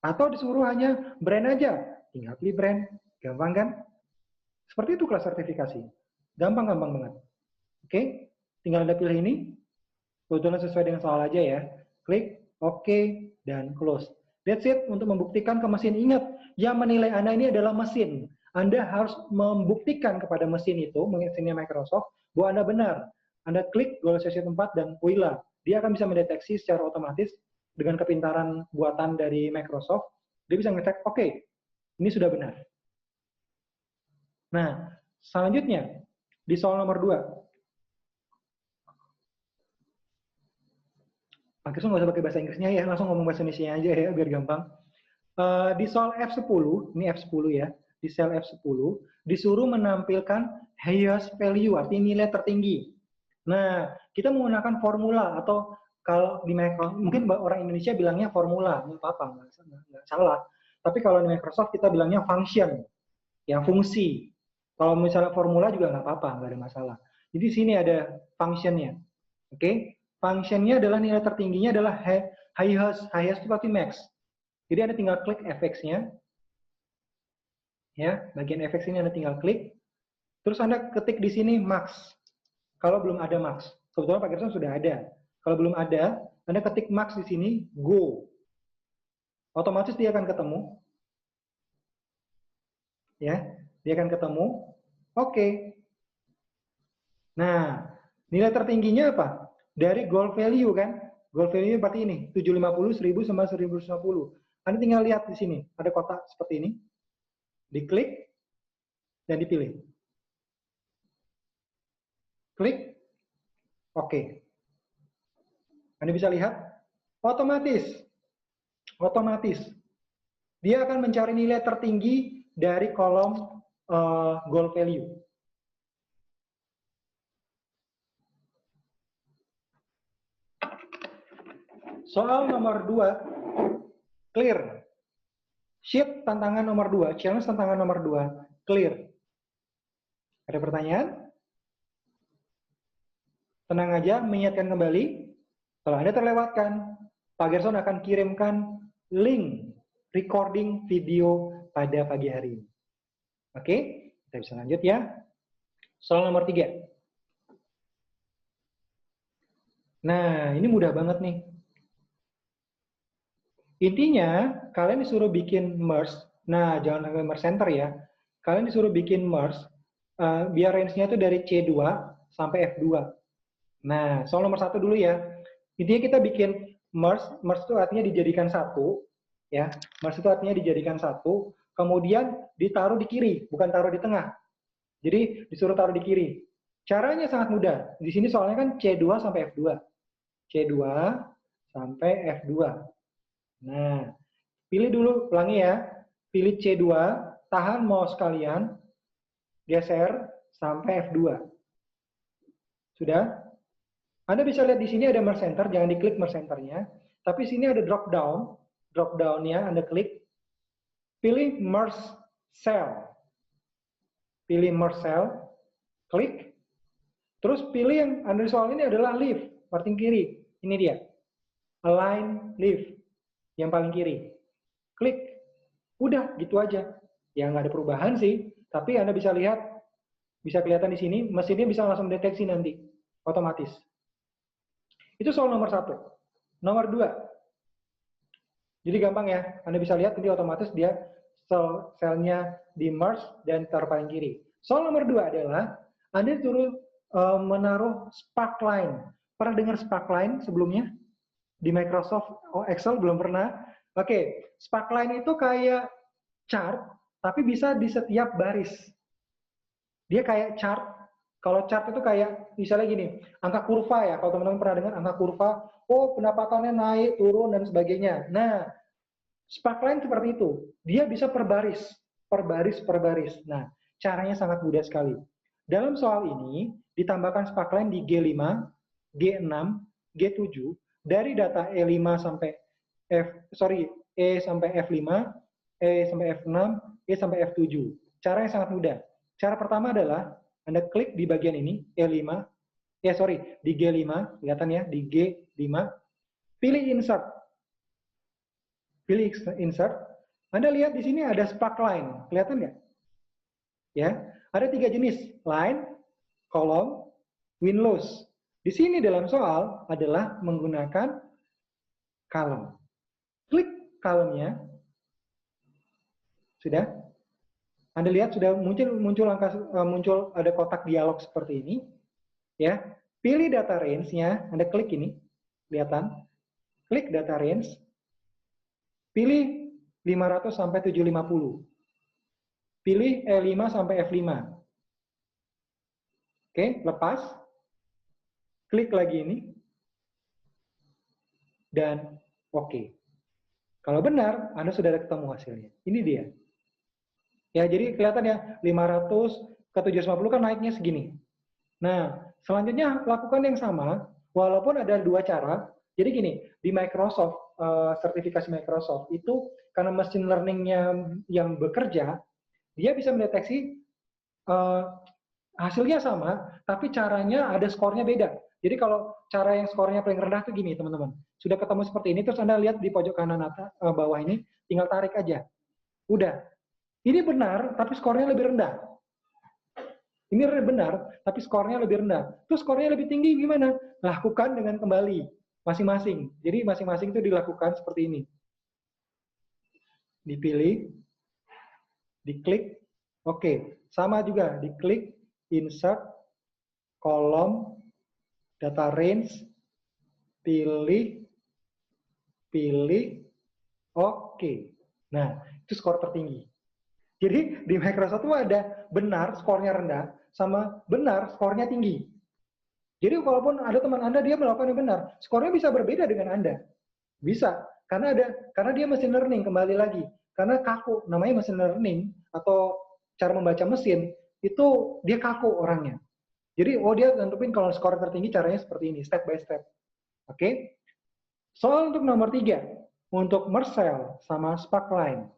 Atau disuruh hanya brand aja, tinggal pilih brand. Gampang kan? Seperti itu kelas sertifikasi. Gampang banget. Oke, tinggal Anda pilih ini. Kebetulan sesuai dengan soal aja ya. Klik, oke, dan close. That's it untuk membuktikan ke mesin. Ingat, yang menilai Anda ini adalah mesin. Anda harus membuktikan kepada mesin itu, mesinnya Microsoft, bahwa Anda benar. Anda klik goal associate 4 dan voila. Dia akan bisa mendeteksi secara otomatis dengan kepintaran buatan dari Microsoft. Dia bisa ngecek, oke, ini sudah benar. Nah, selanjutnya, di soal nomor 2. Pak Gerson nggak usah pakai bahasa Inggrisnya ya, langsung ngomong bahasa Indonesia aja ya, biar gampang. Di soal F10, ini F10 ya, di sel F10, disuruh menampilkan highest value, artinya nilai tertinggi. Nah, kita menggunakan formula, atau kalau di Microsoft, mungkin orang Indonesia bilangnya formula, nggak apa-apa, nggak salah. Tapi kalau di Microsoft kita bilangnya function, ya fungsi. Kalau misalnya formula juga nggak apa-apa, nggak ada masalah. Jadi di sini ada functionnya, oke? Functionnya adalah nilai tertingginya adalah highest itu berarti max. Jadi Anda tinggal klik fx-nya, ya, bagian fx ini Anda tinggal klik, terus Anda ketik di sini max. Kalau belum ada max, kebetulan Pak Gerson sudah ada. Kalau belum ada, Anda ketik max di sini, go. Otomatis dia akan ketemu. Ya, dia akan ketemu. Oke. Nah, nilai tertingginya apa? Dari goal value kan? Goal value berarti ini, 750, 1000, sama 1250. Anda tinggal lihat di sini, ada kotak seperti ini. Diklik, dan dipilih. Klik, oke. Anda bisa lihat, otomatis, dia akan mencari nilai tertinggi dari kolom goal value. Soal nomor 2, clear. Sheet tantangan nomor 2, challenge tantangan nomor 2, clear. Ada pertanyaan? Tenang aja, mengingatkan kembali. Kalau Anda terlewatkan, Pak Gerson akan kirimkan link recording video pada pagi hari ini. Oke, kita bisa lanjut ya. Soal nomor 3. Nah, ini mudah banget nih. Intinya, kalian disuruh bikin merge. Nah, jangan sampai merge center ya. Kalian disuruh bikin merge, biar range-nya itu dari C2 sampai F2. Nah, soal nomor 1 dulu ya. Intinya kita bikin merge. Merge itu artinya dijadikan satu. Ya, merge itu artinya dijadikan satu. Kemudian ditaruh di kiri, bukan taruh di tengah. Jadi, disuruh taruh di kiri. Caranya sangat mudah. Di sini soalnya kan C2 sampai F2. C2 sampai F2. Nah, pilih dulu, ulangi ya. Pilih C2, tahan mouse kalian, geser sampai F2. Sudah? Anda bisa lihat di sini ada merge center, jangan diklik merge centernya. Tapi sini ada drop down, drop down-nya Anda klik. Pilih merge cell. Pilih merge cell, klik. Terus pilih yang Anda soal ini adalah leave, paling kiri. Ini dia. Align leave, yang paling kiri. Klik. Udah, gitu aja. Ya nggak ada perubahan sih, tapi Anda bisa lihat, bisa kelihatan di sini, mesinnya bisa langsung deteksi nanti, otomatis. Itu soal nomor 1. Nomor 2. Jadi gampang ya, Anda bisa lihat nanti otomatis dia selnya di merge dan taruh paling kiri. Soal nomor 2 adalah, Anda disuruh menaruh sparkline. Pernah dengar sparkline sebelumnya? Di Microsoft Excel belum pernah? Oke, sparkline itu kayak chart, tapi bisa di setiap baris. Dia kayak chart. Kalau chart itu kayak, misalnya gini, angka kurva ya, kalau teman-teman pernah dengar angka kurva, oh pendapatannya naik, turun, dan sebagainya. Nah, sparkline seperti itu. Dia bisa per baris, per baris, per baris. Nah, caranya sangat mudah sekali. Dalam soal ini, ditambahkan sparkline di G5, G6, G7, dari data E5 sampai E sampai F5, E sampai F6, E sampai F7. Caranya sangat mudah. Cara pertama adalah Anda klik di bagian ini, E5, di G5, kelihatan ya, di G5, pilih insert. Pilih insert. Anda lihat di sini ada sparkline, kelihatan nggak? Ya, ada 3 jenis, line, column, win loss. Di sini dalam soal adalah menggunakan column. Klik column-nya. Sudah? Anda lihat sudah muncul ada kotak dialog seperti ini. Ya, pilih data range-nya, Anda klik ini, kelihatan. Klik data range. Pilih 500 sampai 750. Pilih E5 sampai F5. Oke, lepas. Klik lagi ini. Dan oke. Kalau benar, Anda sudah ada ketemu hasilnya. Ini dia. Ya, jadi kelihatan ya, 500 ke 750 kan naiknya segini. Nah, selanjutnya lakukan yang sama, walaupun ada 2 cara. Jadi gini, di Microsoft, sertifikasi Microsoft, itu karena machine learning-nya yang bekerja, dia bisa mendeteksi hasilnya sama, tapi caranya ada skornya beda. Jadi kalau cara yang skornya paling rendah itu gini, teman-teman. Sudah ketemu seperti ini, terus Anda lihat di pojok kanan atas, bawah ini, tinggal tarik aja. Udah. Ini benar, tapi skornya lebih rendah. Ini benar, tapi skornya lebih rendah. Terus skornya lebih tinggi gimana? Lakukan dengan kembali, masing-masing. Jadi masing-masing itu dilakukan seperti ini. Dipilih, diklik, oke. Sama juga, diklik, insert, kolom, data range, pilih, oke. Nah, itu skor tertinggi. Jadi di Microsoft itu ada benar skornya rendah sama benar skornya tinggi. Jadi walaupun ada teman Anda dia melakukan yang benar, skornya bisa berbeda dengan Anda. Bisa, karena dia machine learning kembali lagi. Karena kaku, namanya machine learning atau cara membaca mesin itu dia kaku orangnya. Jadi dia tentuin kalau skor tertinggi caranya seperti ini, step by step. Oke. Soal untuk nomor 3, untuk merge cell sama sparkline.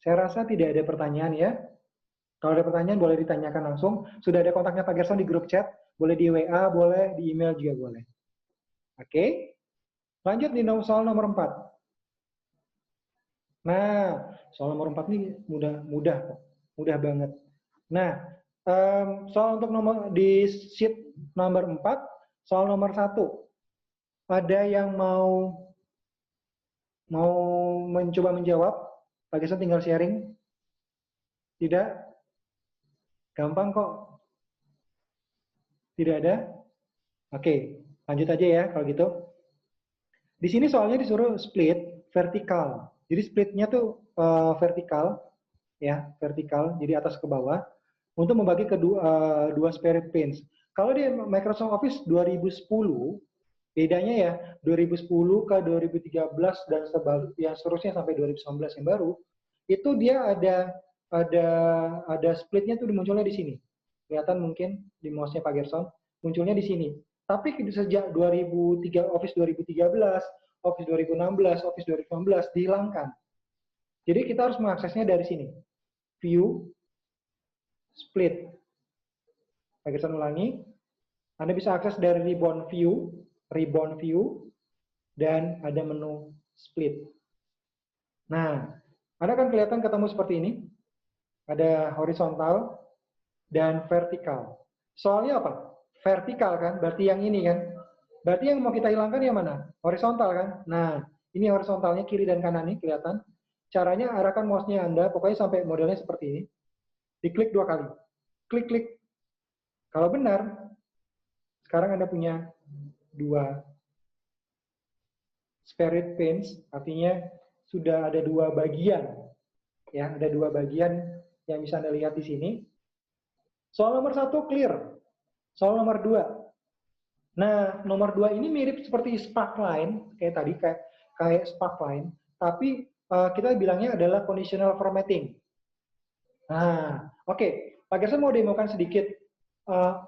Saya rasa tidak ada pertanyaan ya. Kalau ada pertanyaan boleh ditanyakan langsung. Sudah ada kontaknya Pak Gerson di grup chat. Boleh di WA, boleh di email juga boleh. Oke. Lanjut di soal nomor 4. Nah, soal nomor 4 ini mudah banget. Nah, soal untuk nomor di sheet nomor 4, soal nomor 1. Ada yang mau mencoba menjawab? Pak Gerson tinggal sharing. Tidak? Gampang kok. Tidak ada? Oke, lanjut aja ya kalau gitu. Di sini soalnya disuruh split vertikal. Jadi splitnya tuh vertikal, ya, vertikal. Jadi atas ke bawah untuk membagi ke dua spirit pins. Kalau di Microsoft Office 2010, bedanya ya 2010 ke 2013 dan yang seterusnya sampai 2019 yang baru, itu dia ada splitnya tuh munculnya di sini. Kelihatan mungkin di mouse-nya Pak Gerson, munculnya di sini. Tapi sejak Office 2013, Office 2016, Office 2019 dihilangkan. Jadi kita harus mengaksesnya dari sini. View, split. Pak Gerson ulangi. Anda bisa akses dari ribbon view, dan ada menu split. Nah, Anda kan kelihatan ketemu seperti ini. Ada horizontal dan vertikal. Soalnya apa? Vertikal kan, berarti yang ini kan. Berarti yang mau kita hilangkan yang mana? Horizontal kan? Nah, ini horizontalnya kiri dan kanan nih kelihatan. Caranya arahkan mouse-nya Anda, pokoknya sampai modelnya seperti ini. Diklik 2 kali. Klik-klik. Kalau benar, sekarang Anda punya 2 spirit pins, artinya sudah ada 2 bagian. Ya, ada 2 bagian yang bisa Anda lihat di sini. Soal nomor 1 clear. Soal nomor 2. Nah, nomor 2 ini mirip seperti sparkline, kayak tadi, kayak sparkline, tapi kita bilangnya adalah conditional formatting. Nah, oke. Pak Gerson mau demokan sedikit.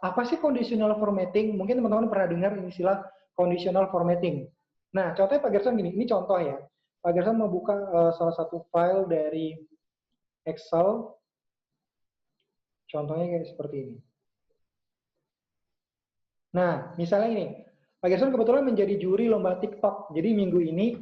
Apa sih conditional formatting? Mungkin teman-teman pernah dengar istilah conditional formatting. Nah, contohnya Pak Gerson gini, ini contoh ya. Pak Gerson mau buka salah satu file dari Excel. Contohnya kayak seperti ini. Nah, misalnya ini, Pak Gerson kebetulan menjadi juri lomba TikTok. Jadi minggu ini,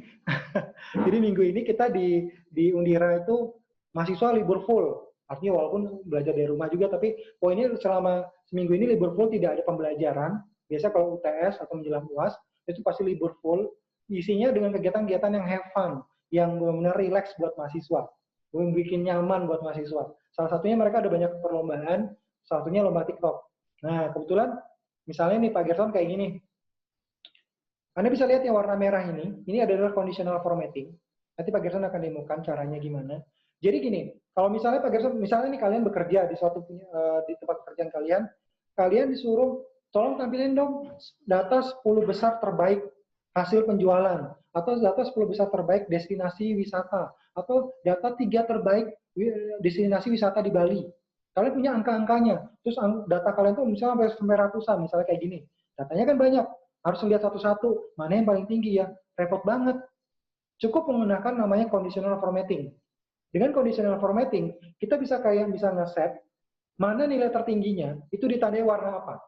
kita di Undira itu mahasiswa libur full. Artinya walaupun belajar dari rumah juga, tapi poinnya selama seminggu ini libur full, tidak ada pembelajaran. Biasa kalau UTS atau menjelang UAS, itu pasti libur full. Isinya dengan kegiatan-kegiatan yang have fun, yang benar-benar relax buat mahasiswa. Bikin nyaman buat mahasiswa. Salah satunya mereka ada banyak perlombaan, salah satunya lomba TikTok. Nah, kebetulan misalnya nih Pak Gerson kayak gini. Anda bisa lihat yang warna merah ini adalah conditional formatting. Nanti Pak Gerson akan demokan caranya gimana. Jadi gini, kalau misalnya Pak Gerson, misalnya nih kalian bekerja di di tempat pekerjaan kalian disuruh tolong tampilin dong data 10 besar terbaik hasil penjualan, atau data 10 besar terbaik destinasi wisata, atau data 3 terbaik destinasi wisata di Bali. Kalian punya angka-angkanya, terus data kalian tuh misalnya sampai ratusan, misalnya kayak gini. Datanya kan banyak, harus lihat satu-satu, mana yang paling tinggi ya, repot banget. Cukup menggunakan namanya conditional formatting. Dengan conditional formatting, kita bisa ngeset mana nilai tertingginya, itu ditandai warna apa.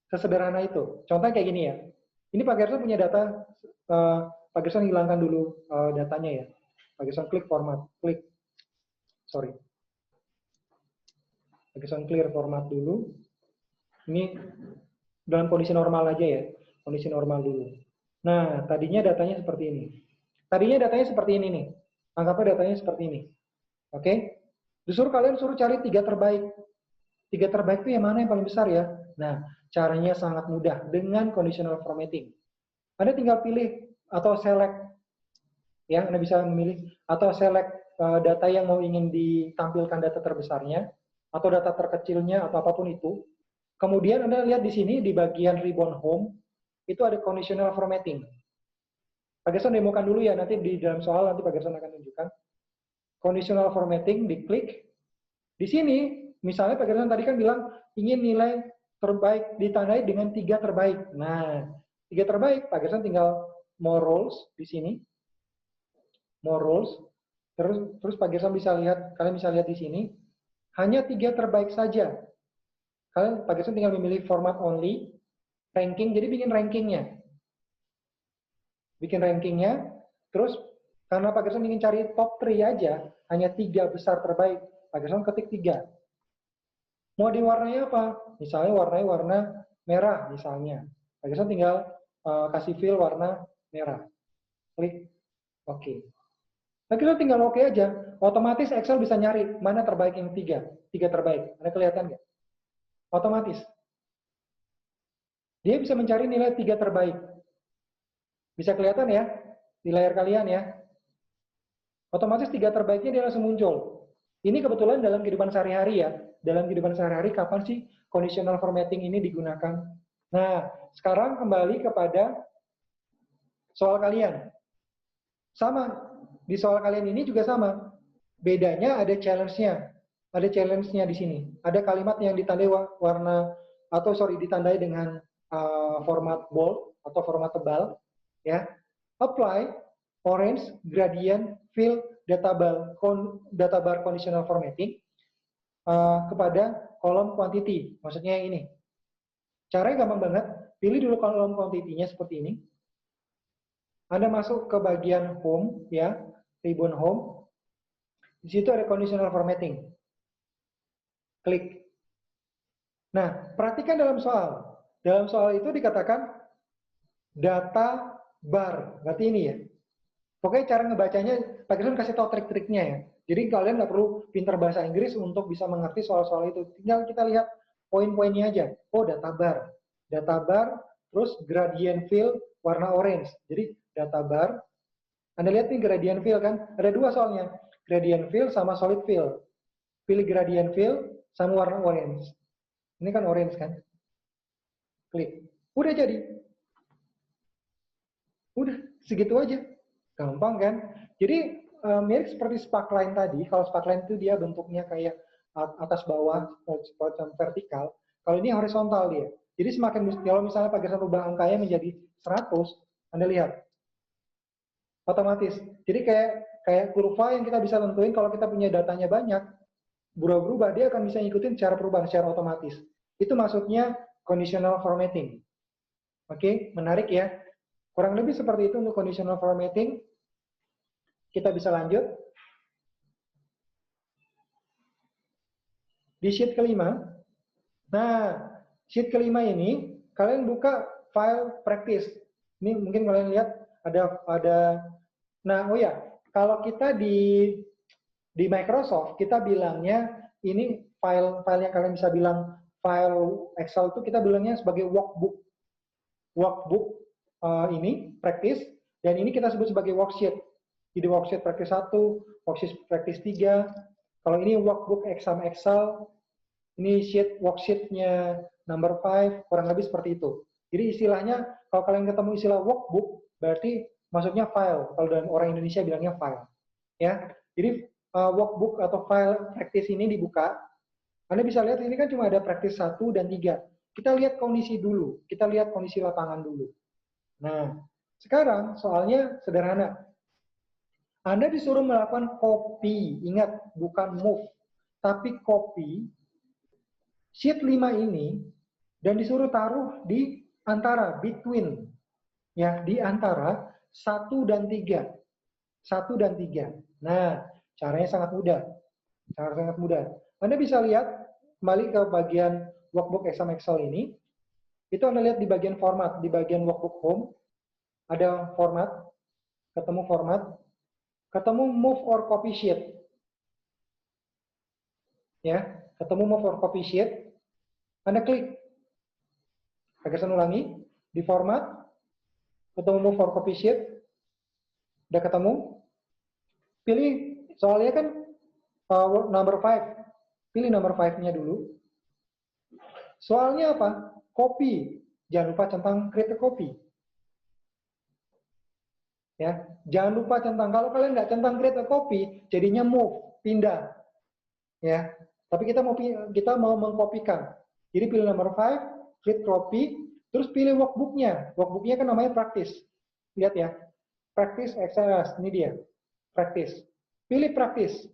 Sesederhana itu. Contohnya kayak gini ya. Ini Pak Gerson punya data, Pak Gerson hilangkan dulu datanya ya. Pak Gerson klik format, Pak Gerson clear format dulu. Ini dalam kondisi normal aja ya, kondisi normal dulu. Nah, tadinya datanya seperti ini. Nih. Anggapnya datanya seperti ini. Oke? Kalian suruh cari 3 terbaik. 3 terbaik itu yang mana yang paling besar ya? Nah, caranya sangat mudah dengan conditional formatting. Anda tinggal pilih atau select, ya, Anda bisa memilih atau select data yang mau ingin ditampilkan data terbesarnya, atau data terkecilnya, atau apapun itu. Kemudian Anda lihat di sini, di bagian ribbon home, itu ada conditional formatting. Pak Gerson demokan dulu ya, nanti di dalam soal nanti Pak Gerson akan tunjukkan. Conditional formatting, diklik. Di sini, misalnya Pak Gerson tadi kan bilang, ingin nilai terbaik ditandai dengan 3 terbaik. Nah, 3 terbaik, Pak Gerson tinggal more roles di sini. More roles. Terus Pak Gerson kalian bisa lihat di sini, hanya 3 terbaik saja. Pak Gerson tinggal memilih format only, ranking, jadi bikin rankingnya, terus karena Pak Gerson ingin cari top 3 aja, hanya 3 besar terbaik, Pak Gerson ketik 3. Mau diwarnai apa? Misalnya warnai warna merah misalnya. Pak Gerson tinggal kasih fill warna merah. Klik oke. Nah, kita tinggal oke aja. Otomatis Excel bisa nyari mana terbaik yang tiga terbaik. Ada kelihatan nggak? Otomatis. Dia bisa mencari nilai 3 terbaik. Bisa kelihatan ya di layar kalian ya. Otomatis 3 terbaiknya dia langsung muncul. Ini kebetulan dalam kehidupan sehari-hari ya. Dalam kehidupan sehari-hari kapan sih conditional formatting ini digunakan? Nah, sekarang kembali kepada soal kalian. Sama, di soal kalian ini juga sama. Bedanya ada challenge-nya. Ada challenge-nya di sini. Ada kalimat yang ditandai warna atau ditandai dengan format bold atau format tebal, ya. Apply orange gradient fill data bar conditional formatting kepada kolom quantity. Maksudnya ini. Caranya gampang banget. Pilih dulu kolom quantity-nya seperti ini. Anda masuk ke bagian home, ya, ribbon home. Di situ ada conditional formatting. Klik. Nah, perhatikan dalam soal. Dalam soal itu dikatakan data bar. Berarti ini ya. Pokoknya cara ngebacanya, Pak Gerson kasih tahu trik-triknya ya. Jadi kalian nggak perlu pintar bahasa Inggris untuk bisa mengerti soal-soal itu. Tinggal kita lihat poin-poinnya aja. Oh, data bar. Data bar, terus gradient fill warna orange. Jadi data bar. Anda lihat nih gradient fill kan? Ada dua soalnya. Gradient fill sama solid fill. Pilih gradient fill sama warna orange. Ini kan orange kan? Klik. Udah jadi. Udah, segitu aja. Gampang kan? Jadi mirip seperti sparkline tadi. Kalau sparkline itu dia bentuknya kayak atas bawah, vertikal. Kalau ini horizontal dia. Jadi semakin, kalau misalnya Pak Gerson rubah angkanya menjadi 100, Anda lihat. Otomatis. Jadi kayak kurva yang kita bisa tentuin kalau kita punya datanya banyak, berubah-berubah, dia akan bisa ngikutin cara perubahan secara otomatis. Itu maksudnya conditional formatting. Oke, menarik ya. Kurang lebih seperti itu untuk conditional formatting. Kita bisa lanjut. Di sheet kelima. Nah, sheet kelima ini, kalian buka file practice. Ini mungkin kalian lihat ada. Nah, oh ya, kalau kita di Microsoft, kita bilangnya ini file yang kalian bisa bilang file Excel itu kita bilangnya sebagai workbook. Workbook ini practice, dan ini kita sebut sebagai worksheet. Jadi worksheet practice 1, worksheet practice 3. Kalau ini workbook exam Excel, ini worksheet-nya number 5, kurang lebih seperti itu. Jadi istilahnya, kalau kalian ketemu istilah workbook, berarti maksudnya file. Kalau dalam orang Indonesia bilangnya file. Ya, jadi workbook atau file practice ini dibuka. Anda bisa lihat ini kan cuma ada practice 1 dan 3. Kita lihat kondisi dulu. Kita lihat kondisi lapangan dulu. Nah, sekarang soalnya sederhana. Anda disuruh melakukan copy. Ingat, bukan move. Tapi copy sheet 5 ini dan disuruh taruh di antara, between. Ya, di antara 1 dan 3. 1 dan 3. Nah, caranya sangat mudah. Sangat mudah. Anda bisa lihat, kembali ke bagian workbook exam Excel ini, itu Anda lihat di bagian format, di bagian workbook home, ada format, ketemu move or copy sheet. Ya, ketemu move or copy sheet, Anda klik. Agar saya ulangi, di format, ketemu move or copy sheet, udah ketemu, pilih, soalnya kan number 5, pilih number 5-nya dulu. Soalnya apa? Copy. Jangan lupa centang create a copy. Ya, jangan lupa centang. Kalau kalian nggak centang create a copy, jadinya move, pindah. Ya, tapi kita mau mengkopikan. Jadi pilih number 5, create copy, terus pilih workbooknya. Workbooknya kan namanya practice. Lihat ya, practice XLS. Ini dia, practice. Pilih practice.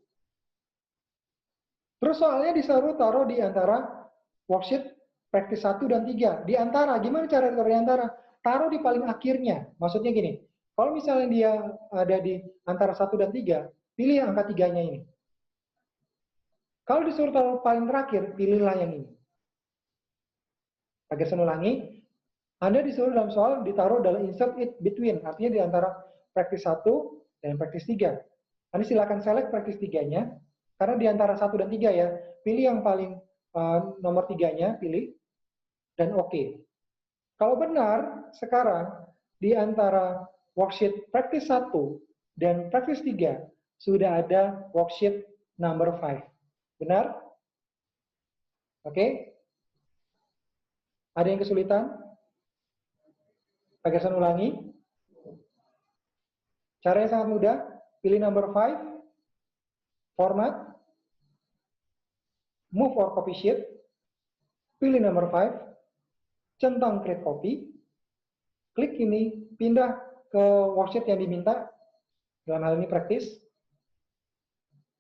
Terus soalnya disuruh taruh di antara worksheet practice 1 dan 3. Di antara, gimana cara taruh di antara? Taruh di paling akhirnya. Maksudnya gini, kalau misalnya dia ada di antara 1 dan 3, pilih angka 3-nya ini. Kalau disuruh taruh paling terakhir, pilihlah yang ini. Pak Gerson ulangi, Anda disuruh dalam soal ditaruh dalam insert it between, artinya di antara praktis 1 dan praktis 3. Anda silakan select praktis 3-nya, karena di antara 1 dan 3 ya, pilih yang paling nomor 3-nya, pilih, dan oke. Kalau benar, sekarang di antara worksheet praktis 1 dan praktis 3 sudah ada worksheet number 5. Benar? Oke? Ada yang kesulitan? Pak Gerson ulangi. Caranya sangat mudah. Pilih number 5, format, move or copy sheet, pilih number 5, centang create copy, klik ini, pindah ke worksheet yang diminta, dalam hal ini praktis,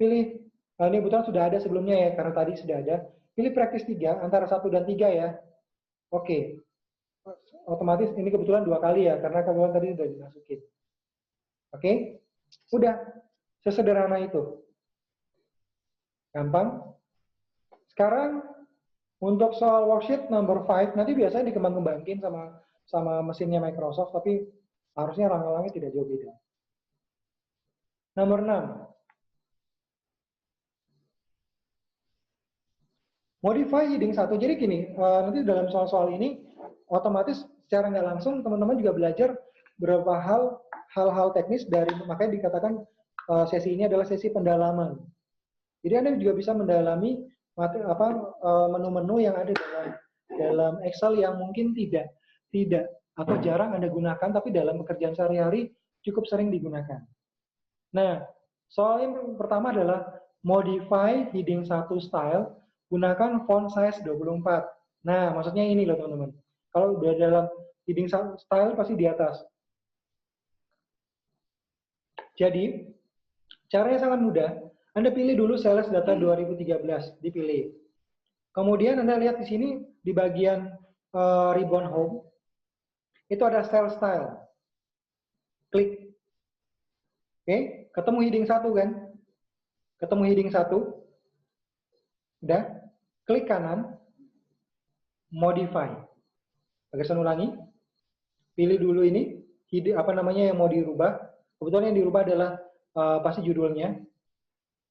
pilih, ini kebetulan sudah ada sebelumnya ya, karena tadi sudah ada, pilih praktis 3, antara 1 dan 3 ya, oke, otomatis ini kebetulan 2 kali ya, karena kebetulan tadi sudah dimasukin, oke, udah, sesederhana itu, gampang. Sekarang untuk soal worksheet number 5 nanti biasanya dikembang-kembangin sama mesinnya Microsoft, tapi harusnya rangka-rangkanya tidak jauh beda. Nomor 6. Modify heading 1. Jadi gini, nanti dalam soal-soal ini otomatis secara nggak langsung teman-teman juga belajar beberapa hal-hal teknis dari, makanya dikatakan sesi ini adalah sesi pendalaman. Jadi Anda juga bisa mendalami menu-menu yang ada dalam Excel yang mungkin tidak atau jarang Anda gunakan, tapi dalam pekerjaan sehari-hari cukup sering digunakan. Nah, soal yang pertama adalah modify heading 1 style, gunakan font size 24. Nah, maksudnya ini loh teman-teman. Kalau udah dalam heading style pasti di atas. Jadi, caranya sangat mudah. Anda pilih dulu sales data 2013, dipilih. Kemudian Anda lihat di sini di bagian ribbon home, itu ada cell style. Klik. Oke, ketemu heading 1 kan? Ketemu heading 1. Udah, klik kanan, modify. Gerson ulangi. Pilih dulu ini, apa namanya yang mau dirubah. Kebetulan yang dirubah adalah pasti judulnya.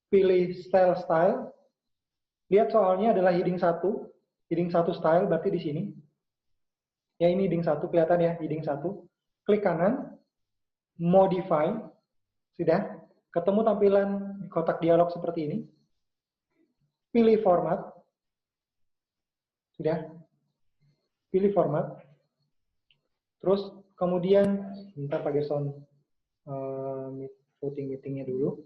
Pilih style. Lihat soalnya adalah heading 1 style, berarti di sini. Ya ini heading 1, kelihatan ya, heading 1. Klik kanan, modify. Sudah, ketemu tampilan kotak dialog seperti ini. Pilih format. Sudah. Pilih format. Terus kemudian, bentar Pak Gerson, voting meetingnya dulu.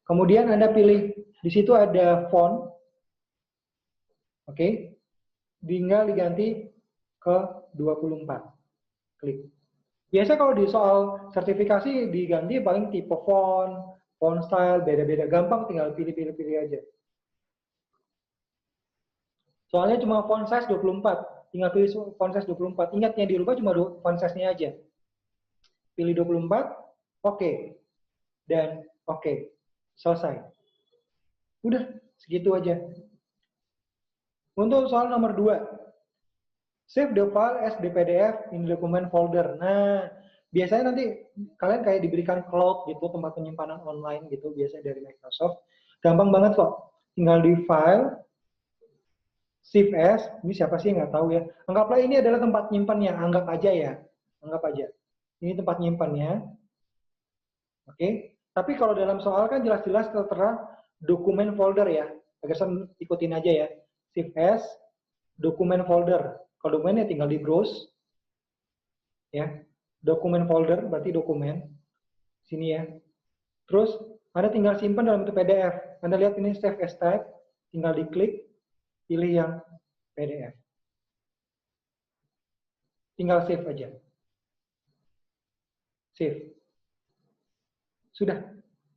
Kemudian Anda pilih, di situ ada font. Oke. Tinggal diganti ke 24. Klik. Biasa kalau di soal sertifikasi diganti paling tipe font style, beda-beda. Gampang, tinggal pilih-pilih aja. Soalnya cuma font size 24. Tinggal pilih font size 24. Ingat yang dirubah cuma font size-nya aja. Pilih 24, oke. Dan oke. Selesai. Udah, segitu aja. Untuk soal nomor 2. Save the file as the PDF in document folder. Nah, biasanya nanti kalian kayak diberikan cloud gitu, tempat penyimpanan online gitu, biasanya dari Microsoft. Gampang banget kok. Tinggal di file, save as, ini siapa sih nggak tahu ya. Anggaplah ini adalah tempat nyimpannya, anggap aja ya. Anggap aja. Ini tempat nyimpannya. Oke. Tapi kalau dalam soal kan jelas-jelas tertera dokumen folder ya. Agar saya ikutin aja ya. Save as, dokumen folder. Kalau dokumennya tinggal di browse. Ya. Dokumen folder berarti dokumen. Sini ya. Terus Anda tinggal simpan dalam bentuk PDF. Anda lihat ini save as type. Tinggal diklik. Pilih yang PDF. Tinggal save aja. Save. Sudah.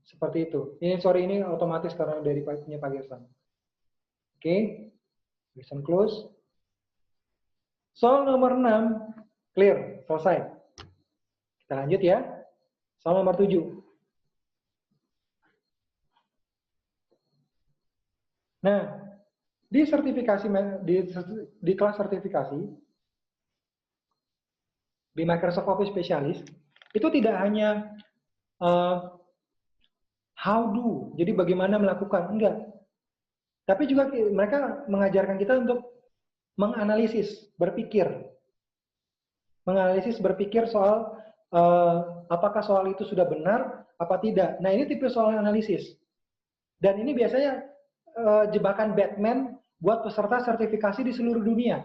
Seperti itu. Ini otomatis karena dari punya Pak Gerson. Oke. Gerson close. Soal nomor 6. Clear. Selesai. Kita lanjut ya. Soal nomor 7. Nah, di sertifikasi di kelas sertifikasi di Microsoft Office Specialist itu tidak hanya how do, jadi bagaimana melakukan, enggak. Tapi juga mereka mengajarkan kita untuk menganalisis, berpikir soal apakah soal itu sudah benar apa tidak. Nah, ini tipe soal analisis. Dan ini biasanya jebakan Batman buat peserta sertifikasi di seluruh dunia.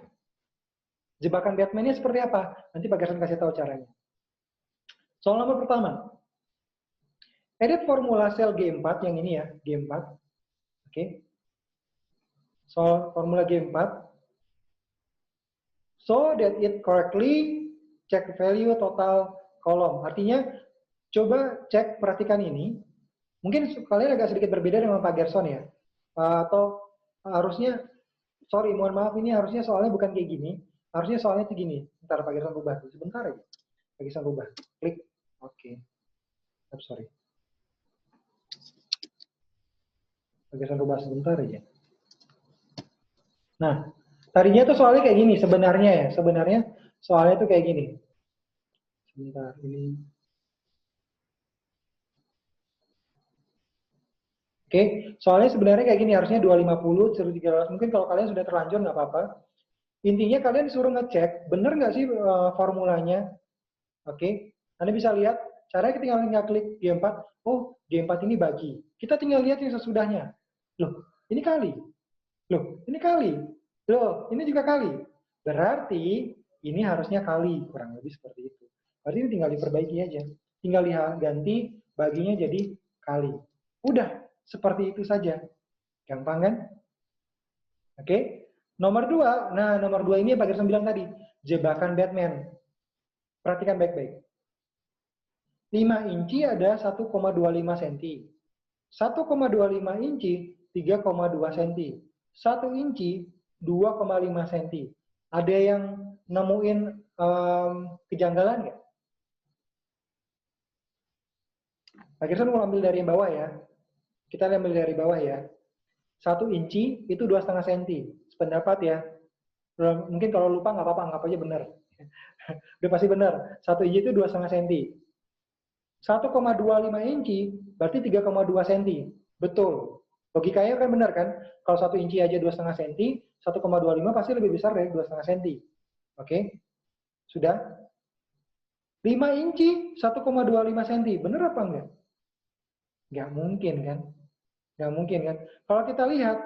Jebakan Batman-nya seperti apa? Nanti Pak Gerson kasih tahu caranya. Soal nomor pertama. Edit formula sel G4 yang ini ya, G4. Oke. Soal formula G4. So that it correctly check value total column. Artinya, coba cek, perhatikan ini. Mungkin kalian agak sedikit berbeda dengan Pak Gerson ya. Atau harusnya, sorry, mohon maaf, ini harusnya soalnya bukan kayak gini. Harusnya soalnya itu gini. Bentar, Pak Gerson rubah. Sebentar aja. Pak Gerson rubah. Klik. Oke. Sorry. Pak Gerson rubah sebentar aja. Nah, tadinya tuh soalnya kayak gini sebenarnya ya. Sebenarnya soalnya tuh kayak gini. Sebentar, ini. Oke, soalnya sebenarnya kayak gini, harusnya 250, 1300. Mungkin kalau kalian sudah terlanjur nggak apa-apa. Intinya kalian disuruh ngecek, bener nggak sih formulanya? Oke, Anda bisa lihat, caranya tinggal klik G4, oh G4 ini bagi. Kita tinggal lihat yang sesudahnya. Loh, ini kali. Loh, ini kali. Loh, ini juga kali. Berarti ini harusnya kali, kurang lebih seperti itu. Berarti ini tinggal diperbaiki aja. Tinggal ganti baginya jadi kali. Udah, seperti itu saja. Gampang kan? Oke. Nomor 2, nah nomor 2 ini Pak Gerson bilang tadi, jebakan Batman. Perhatikan baik-baik. 5 inci ada 1,25 cm. 1,25 inci 3,2 cm. 1 inci 2,5 cm. Ada yang nemuin kejanggalan nggak? Pak Gerson mau ambil dari bawah ya. Kita ambil dari bawah ya. 1 inci itu 2,5 cm. Sependapat ya. Mungkin kalau lupa nggak apa-apa, anggap aja benar. Udah pasti benar. 1 inci itu 2,5 cm. 1,25 inci berarti 3,2 cm. Betul. Logikanya kan benar kan? Kalau 1 inci aja 2,5 cm, 1,25 pasti lebih besar dari 2,5 cm. Oke? Sudah? 5 inci 1,25 cm. Benar apa enggak? Nggak mungkin kan? Nggak mungkin kan? Kalau kita lihat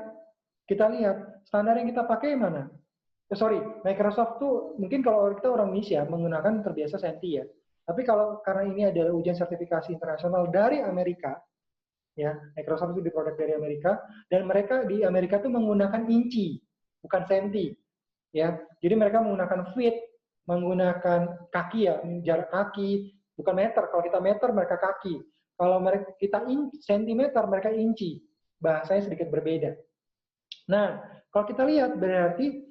standar yang kita pakai mana? Microsoft tuh mungkin kalau kita orang Indonesia menggunakan terbiasa senti ya. Tapi karena ini adalah ujian sertifikasi internasional dari Amerika, ya Microsoft itu diproduk dari Amerika, dan mereka di Amerika tuh menggunakan inci, bukan senti, ya. Jadi mereka menggunakan feet, menggunakan kaki ya, jarak kaki, bukan meter. Kalau kita meter, mereka kaki. Kalau kita sentimeter, mereka inci. Bahasanya sedikit berbeda. Nah, kalau kita lihat berarti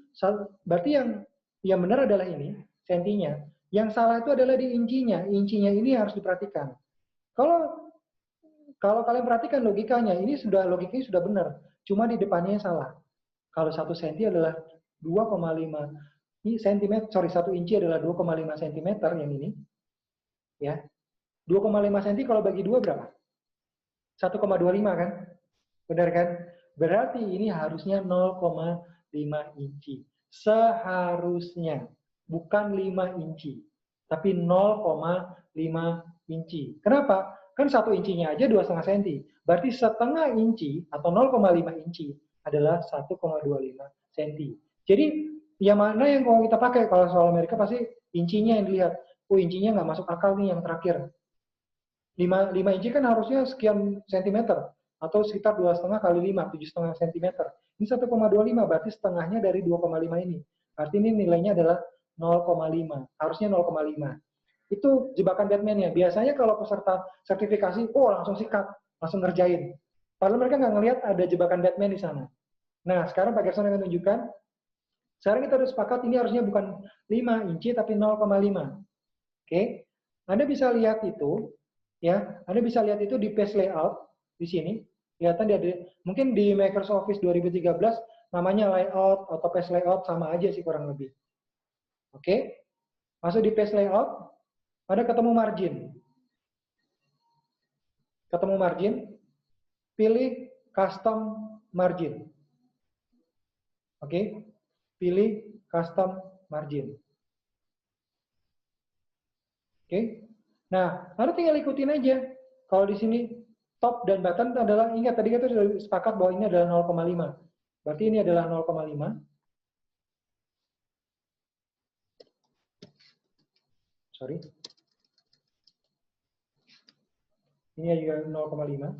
yang benar adalah ini, sentinya. Yang salah itu adalah di incinya. Incinya ini harus diperhatikan. Kalau kalian perhatikan logikanya, logikanya sudah benar. Cuma di depannya yang salah. Kalau 1 senti adalah 2,5 cm, 1 inci adalah 2,5 cm yang ini. Ya. 2,5 cm kalau bagi 2 berapa? 1,25 kan? Benar kan? Berarti ini harusnya 0,5 inci. Seharusnya. Bukan 5 inci. Tapi 0,5 inci. Kenapa? Kan 1 incinya aja 2,5 cm. Berarti setengah inci atau 0,5 inci adalah 1,25 cm. Jadi, yang mana yang kalau kita pakai? Kalau soal Amerika pasti incinya yang dilihat. Oh, incinya nggak masuk akal nih yang terakhir. 5 inci kan harusnya sekian sentimeter. Atau sekitar 2,5 kali 5, 7,5 cm. Ini 1,25, berarti setengahnya dari 2,5 ini. Arti ini nilainya adalah 0,5. Harusnya 0,5. Itu jebakan Batman ya. Biasanya kalau peserta sertifikasi, langsung sikat, langsung ngerjain. Padahal mereka nggak ngelihat ada jebakan Batman di sana. Nah, sekarang Pak Gerson akan tunjukkan. Sekarang kita harus sepakat ini harusnya bukan 5 inci, tapi 0,5. Oke? Anda bisa lihat itu, ya. Anda bisa lihat itu di page layout di sini. Kelihatan mungkin di Microsoft Office 2013 namanya layout atau page layout sama aja sih kurang lebih. Oke, masuk di page layout, ada ketemu margin. Ketemu margin, pilih custom margin. Oke, pilih custom margin. Oke, nah lalu tinggal ikutin aja. Kalau di sini top dan bottom adalah, ingat tadi kita sudah sepakat bahwa ini adalah 0,5. Berarti ini adalah 0,5. Sorry. Ini juga 0,5.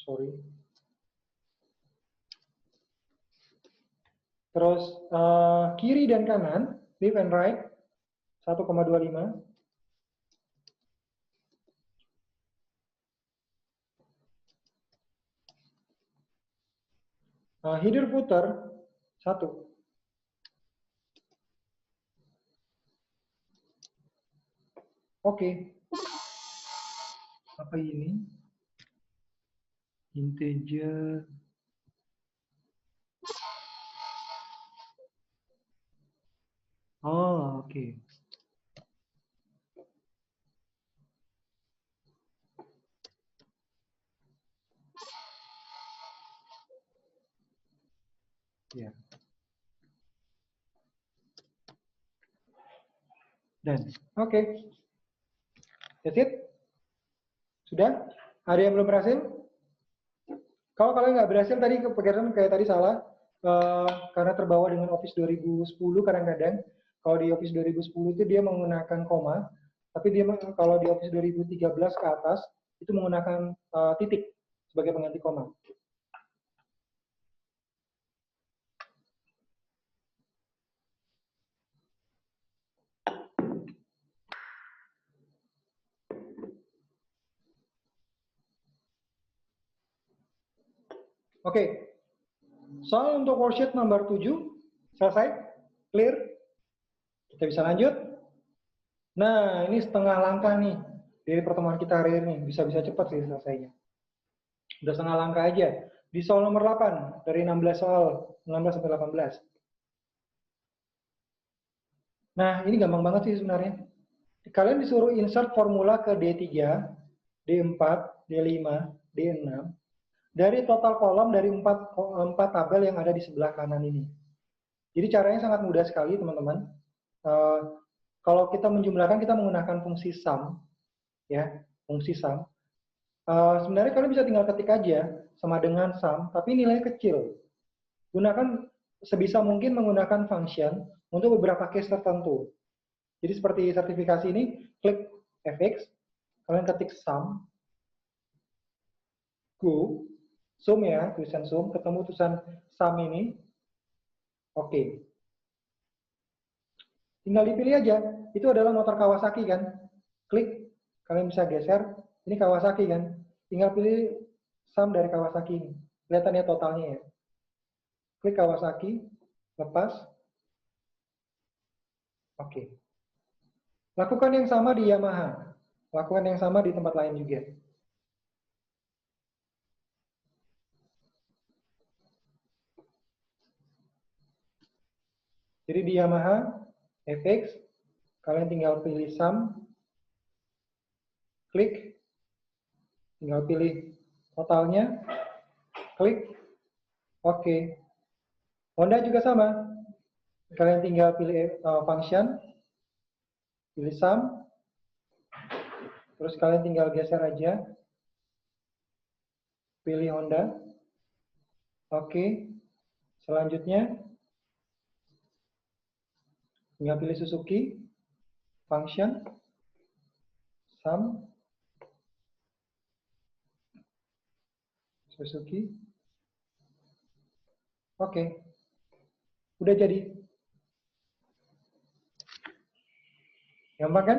Sorry. Terus kiri dan kanan, left and right, 1,25. Header footer, 1. Oke. Apa ini? Integer. Oh, oke. Ya. Dan, oke. That's it. Sudah? Ada yang belum berhasil? Kalau kalian nggak berhasil tadi kepikiran kayak tadi salah, karena terbawa dengan Office 2010 kadang-kadang. Kalau di Office 2010 itu dia menggunakan koma, tapi dia kalau di Office 2013 ke atas itu menggunakan titik sebagai pengganti koma. Oke. Soal untuk worksheet nomor 7 selesai, clear. Kita bisa lanjut. Nah, ini setengah langkah nih dari pertemuan kita hari ini. Bisa-bisa cepat sih selesainya. Udah setengah langkah aja. Di soal nomor 8, dari 16 soal, 16 sampai 18. Nah, ini gampang banget sih sebenarnya. Kalian disuruh insert formula ke D3, D4, D5, D6, dari total kolom dari 4 tabel yang ada di sebelah kanan ini. Jadi caranya sangat mudah sekali, teman-teman. Kalau kita menjumlahkan, kita menggunakan fungsi sum, ya, fungsi sum. Sebenarnya kalian bisa tinggal ketik aja sama dengan sum, tapi nilainya kecil. Gunakan sebisa mungkin menggunakan function untuk beberapa case tertentu. Jadi seperti sertifikasi ini, klik fx, kalian ketik sum, go, sum ya, tulisan sum, ketemu tulisan sum ini, oke. Tinggal dipilih aja, itu adalah motor Kawasaki kan, klik, kalian bisa geser, ini Kawasaki kan, tinggal pilih sum dari Kawasaki ini, kelihatan ya totalnya ya. Klik Kawasaki, lepas, oke. Lakukan yang sama di Yamaha, lakukan yang sama di tempat lain juga. Jadi di Yamaha, fx, kalian tinggal pilih sum, klik, tinggal pilih totalnya, klik, oke. Honda juga sama, kalian tinggal pilih function, pilih sum, terus kalian tinggal geser aja, pilih Honda, oke. Selanjutnya, tinggal pilih Suzuki, function, sum, Suzuki, oke. Udah jadi. Gampang kan?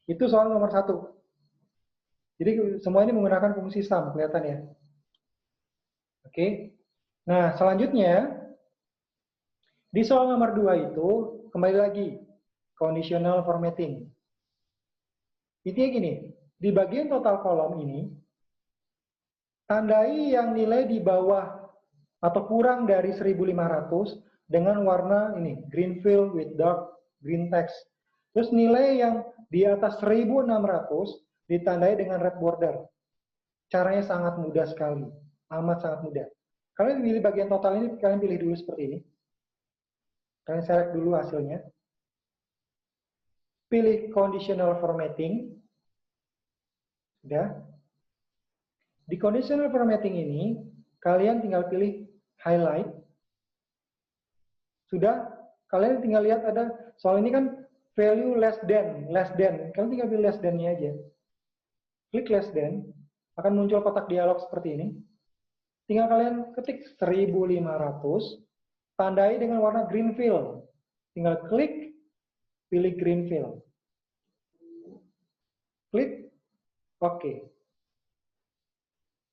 Itu soal nomor 1. Jadi semua ini menggunakan fungsi sum, kelihatan ya. Oke. Nah, selanjutnya di soal nomor 2 itu kembali lagi conditional formatting. Intinya gini, di bagian total kolom ini, tandai yang nilai di bawah atau kurang dari 1500 dengan warna ini, green fill with dark green text. Terus nilai yang di atas 1600 ditandai dengan red border. Caranya sangat mudah sekali, amat sangat mudah. Kalian pilih bagian total ini, kalian pilih dulu seperti ini. Kalian select dulu hasilnya. Pilih conditional formatting. Sudah. Di conditional formatting ini, kalian tinggal pilih highlight. Sudah, kalian tinggal lihat ada, soal ini kan value less than. Kalian tinggal pilih less than-nya aja. Klik less than, akan muncul kotak dialog seperti ini. Tinggal kalian ketik 1500, tandai dengan warna green fill. Tinggal klik, pilih green fill. Klik, oke.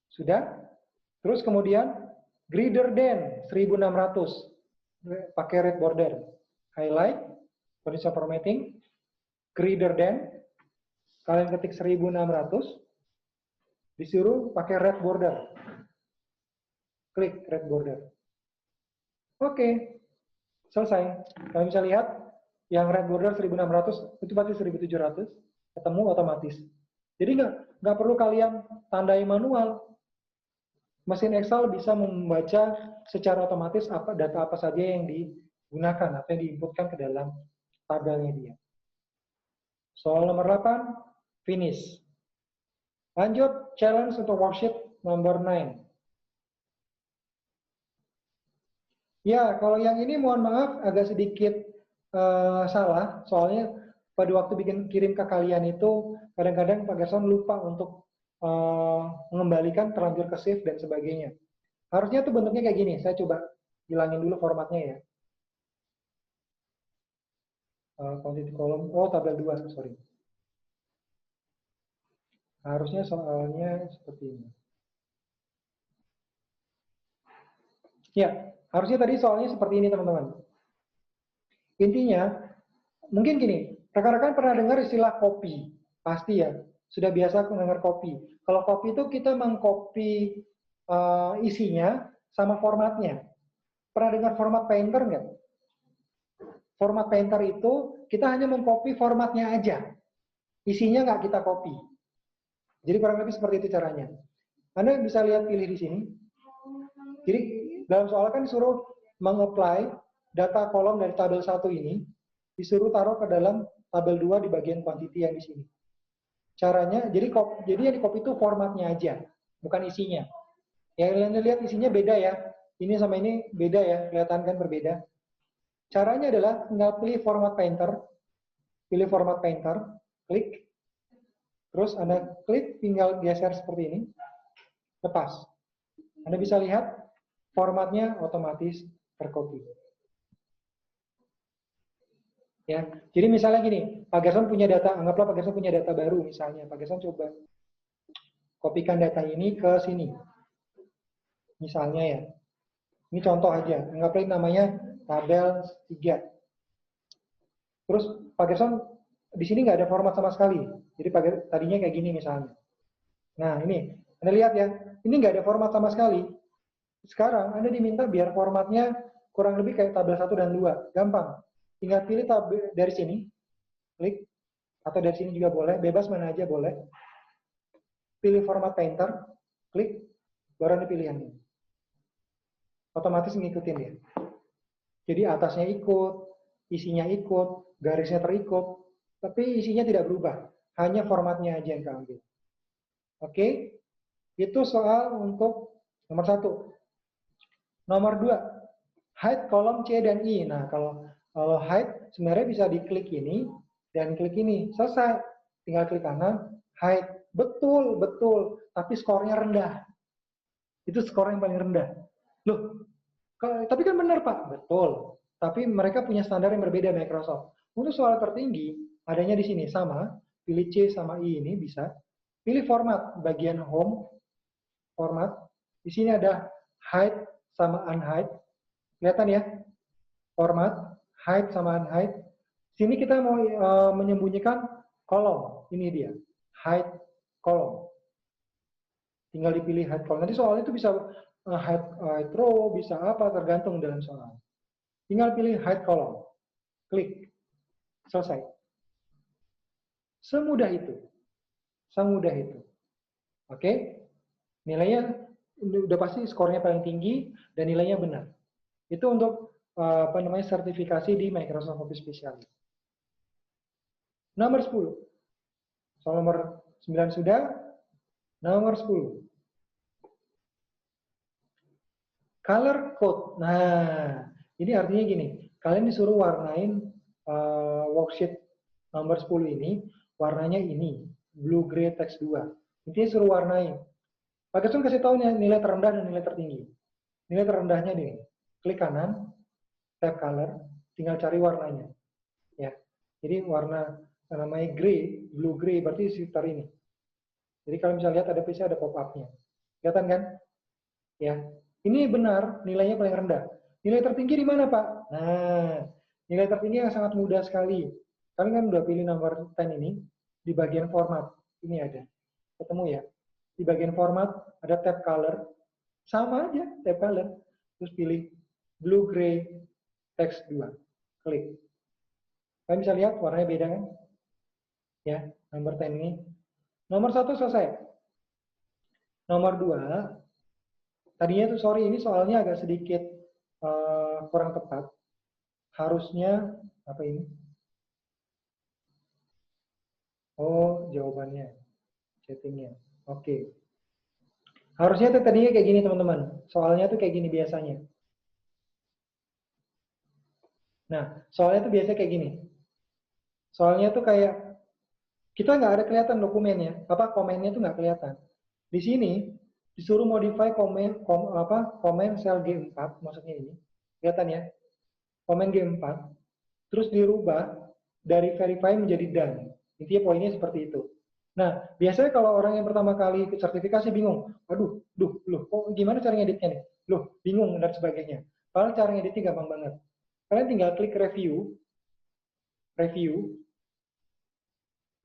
Sudah? Terus kemudian, greater than 1600. Pakai red border. Highlight, conditional formatting, greater than, kalian ketik 1600, disuruh pakai red border. Klik red border. Oke, selesai. Kalian bisa lihat, yang red border 1600, itu pasti 1700, ketemu otomatis. Jadi nggak perlu kalian tandai manual. Mesin Excel bisa membaca secara otomatis data apa saja yang digunakan atau yang diinputkan ke dalam tabelnya dia. Soal nomor 8, finish. Lanjut, challenge untuk worksheet nomor 9. Ya, kalau yang ini mohon maaf agak sedikit salah, soalnya pada waktu kirim ke kalian itu kadang-kadang Pak Gerson lupa untuk mengembalikan terlanjur ke save dan sebagainya. Harusnya tuh bentuknya kayak gini. Saya coba hilangin dulu formatnya ya. Quantity column, tabel 2, sorry. Harusnya soalnya seperti ini. Ya, harusnya tadi soalnya seperti ini teman-teman. Intinya, mungkin gini, rekan-rekan pernah dengar istilah copy, pasti ya, sudah biasa mendengar copy. Kalau copy itu kita mengcopy isinya sama formatnya. Pernah dengar format painter nggak? Format painter itu kita hanya mengcopy formatnya aja, isinya nggak kita copy. Jadi kurang lebih seperti itu caranya. Anda bisa lihat pilih di sini. Jadi dalam soal kan disuruh mengapply data kolom dari tabel 1 ini, disuruh taruh ke dalam tabel 2 di bagian quantity yang di sini. Caranya, jadi yang di copy itu formatnya aja, bukan isinya. Yang kalian lihat isinya beda ya. Ini sama ini beda ya, kelihatan kan berbeda. Caranya adalah tinggal pilih format painter, klik, terus Anda klik, tinggal geser seperti ini, lepas. Anda bisa lihat formatnya otomatis tercopy. Ya, jadi misalnya gini, Pak Gerson punya data, anggaplah Pak Gerson punya data baru misalnya, Pak Gerson coba kopikan data ini ke sini. Misalnya ya, ini contoh aja, anggaplah ini namanya tabel 3. Terus Pak Gerson di sini nggak ada format sama sekali. Jadi tadinya kayak gini misalnya. Nah ini, Anda lihat ya, ini nggak ada format sama sekali. Sekarang Anda diminta biar formatnya kurang lebih kayak tabel 1 dan 2. Gampang. Tinggal pilih tabel dari sini, klik, atau dari sini juga boleh, bebas mana aja boleh. Pilih format painter, klik, baru Anda pilih yang ini. Otomatis ngikutin dia. Jadi atasnya ikut, isinya ikut, garisnya terikut, tapi isinya tidak berubah. Hanya formatnya aja yang keambil. Oke? Itu soal untuk nomor 1. Nomor 2, hide kolom C dan I. Nah, kalau hide sebenarnya bisa diklik ini dan klik ini. Selesai. Tinggal klik kanan, hide. Betul, tapi skornya rendah. Itu skor yang paling rendah. Loh, tapi kan benar Pak. Betul. Tapi mereka punya standar yang berbeda Microsoft. Untuk soal tertinggi, adanya di sini sama. Pilih C sama I ini bisa. Pilih format, bagian home, format. Di sini ada hide sama unhide. Kelihatan ya? Format, hide sama unhide. Sini kita mau menyembunyikan kolom. ini dia, hide column. Tinggal dipilih hide column. Nanti soal itu bisa hide row, bisa apa, tergantung dalam soal. Tinggal pilih hide column. Klik. Selesai. Semudah itu. Semudah itu. Oke? Nilainya udah pasti skornya paling tinggi dan nilainya benar. Itu untuk sertifikasi di Microsoft Office Specialist. Nomor 10. Soal nomor 9 sudah. Nomor 10. Color code. Nah, ini artinya gini. Kalian disuruh warnain worksheet nomor 10 ini. Warnanya ini. Blue, gray, text 2. Intinya suruh warnain. Pak Gerson kasih tahu nilai terendah dan nilai tertinggi. Nilai terendahnya nih. Klik kanan. Tab color. Tinggal cari warnanya. Ya. Jadi warna namanya gray. Blue, gray. Berarti sekitar ini. Jadi kalau misalnya lihat ada PC ada pop-up-nya. Kelihatan kan? Ya. Ini benar, nilainya paling rendah. Nilai tertinggi di mana, Pak? Nah, nilai tertinggi yang sangat mudah sekali. Kalian kan udah pilih nomor 10 ini, di bagian format. Ini ada. Ketemu ya? Di bagian format, ada tab color. Sama aja, tab color. Terus pilih blue, gray, text 2. Klik. Kalian bisa lihat warnanya beda kan? Ya, nomor 10 ini. Nomor 1 selesai. Nomor 2, tadinya tuh sorry ini soalnya agak sedikit kurang tepat. Harusnya apa ini? Oh, jawabannya. Settingnya. Oke. Harusnya tuh tadinya kayak gini teman-teman. Soalnya tuh kayak gini biasanya. Nah, soalnya tuh biasa kayak gini. Soalnya tuh kayak kita nggak ada kelihatan dokumennya. Komennya tuh nggak kelihatan. Di sini disuruh modify komen sel G4, maksudnya ini. Kelihatan ya? Komen G4, terus dirubah dari verify menjadi done. Intinya poinnya seperti itu. Nah, biasanya kalau orang yang pertama kali sertifikasi bingung, aduh, kok gimana cara ngeditnya nih? Loh, bingung dan sebagainya. Padahal cara ngeditnya gampang banget. Kalian tinggal klik review,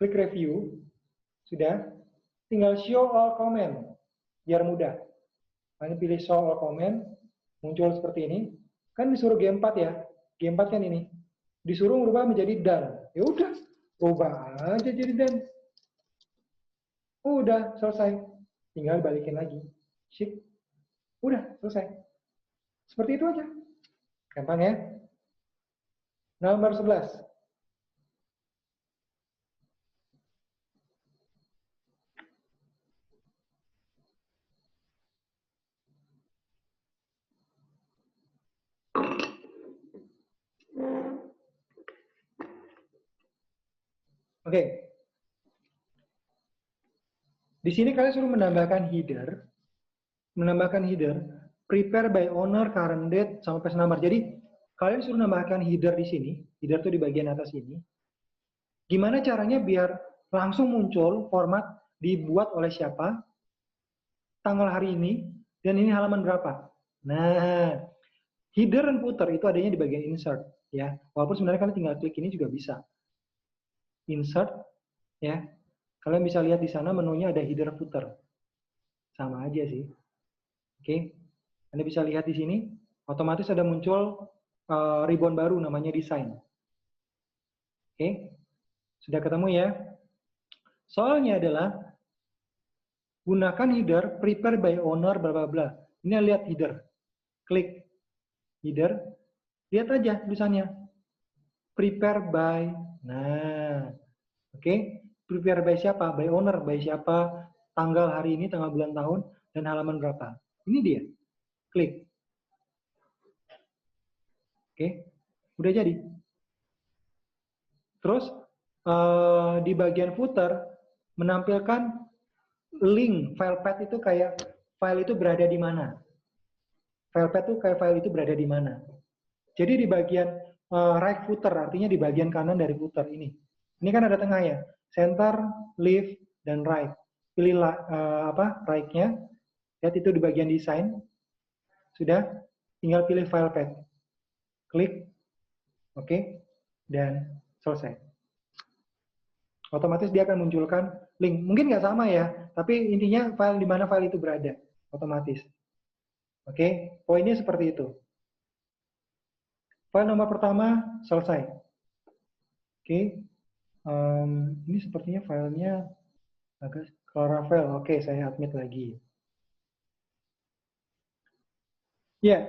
klik review, sudah, tinggal show all comment, biar mudah. Kalian pilih show all comment, muncul seperti ini. Kan disuruh G4 ya, G4 kan ini. Disuruh merubah menjadi done. Ya udah, ubah aja jadi done. Udah, selesai. Tinggal balikin lagi. Shift. Udah, selesai. Seperti itu aja. Gampang ya. Nomor 11. Oke. Di sini kalian suruh menambahkan header. Prepare by owner, current date, sama page number. Jadi, kalian suruh menambahkan header di sini. Header itu di bagian atas ini. Gimana caranya biar langsung muncul format dibuat oleh siapa, tanggal hari ini, dan ini halaman berapa. Nah, header dan footer itu adanya di bagian insert. Ya, walaupun sebenarnya kalian tinggal klik ini juga bisa. Insert, ya. Kalian bisa lihat di sana menunya ada header footer. Sama aja sih. Oke. Anda bisa lihat di sini, otomatis ada muncul ribbon baru namanya design. Oke. Sudah ketemu ya? Soalnya adalah gunakan header prepare by owner bla bla bla. Ini lihat header. Klik header. Lihat aja tulisannya. Prepare by. Nah, oke. Prepare by siapa? By owner, by siapa? Tanggal hari ini, tanggal bulan tahun, dan halaman berapa. Ini dia. Klik. Oke. Udah jadi. Terus di bagian footer menampilkan link file path itu kayak file itu berada di mana. File path itu kayak file itu berada di mana. Jadi di bagian right footer, artinya di bagian kanan dari footer ini. Ini kan ada tengah ya. Center, left, dan right. Pilih right-nya. Lihat itu di bagian desain. Sudah. Tinggal pilih file path. Klik. Oke. Dan selesai. Otomatis dia akan munculkan link. Mungkin nggak sama ya, tapi intinya file di mana file itu berada, otomatis. Oke, poinnya seperti itu. File nomor pertama selesai. Oke, ini sepertinya filenya agak Laravel. Oke, saya admit lagi. Ya,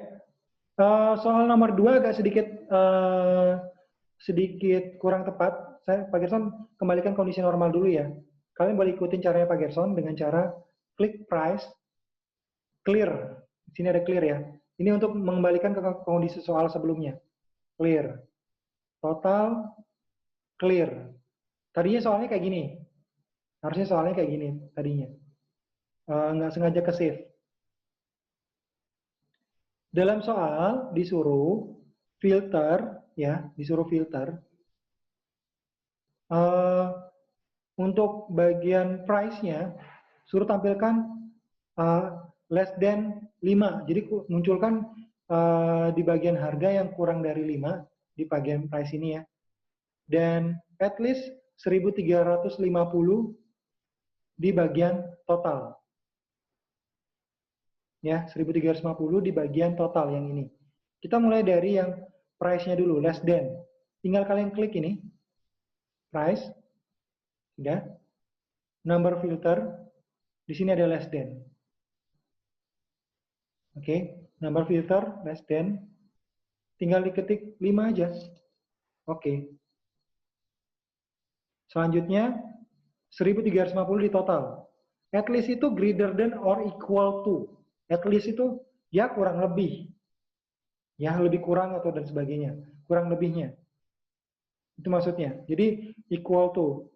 soal nomor 2 agak sedikit kurang tepat. Pak Gerson kembalikan kondisi normal dulu ya. Kalian boleh ikutin caranya Pak Gerson dengan cara klik price, clear. Di sini ada clear ya. Ini untuk mengembalikan ke kondisi soal sebelumnya. Clear. Total, clear. Tadinya soalnya kayak gini. Harusnya soalnya kayak gini tadinya. Nggak sengaja ke save. Dalam soal disuruh filter, ya, disuruh filter. Untuk bagian price-nya, suruh tampilkan less than 5. Jadi munculkan di bagian harga yang kurang dari 5 di bagian price ini ya. Dan at least 1350 di bagian total. Ya, 1350 di bagian total yang ini. Kita mulai dari yang price-nya dulu, less than. Tinggal kalian klik ini. Price. Sudah. Number filter. Di sini ada less than. Oke, number filter less than. Tinggal diketik 5 aja. Oke. Selanjutnya 1350 di total. At least itu greater than or equal to. At least itu ya kurang lebih. Ya lebih kurang atau dan sebagainya. Kurang lebihnya. Itu maksudnya. Jadi equal to.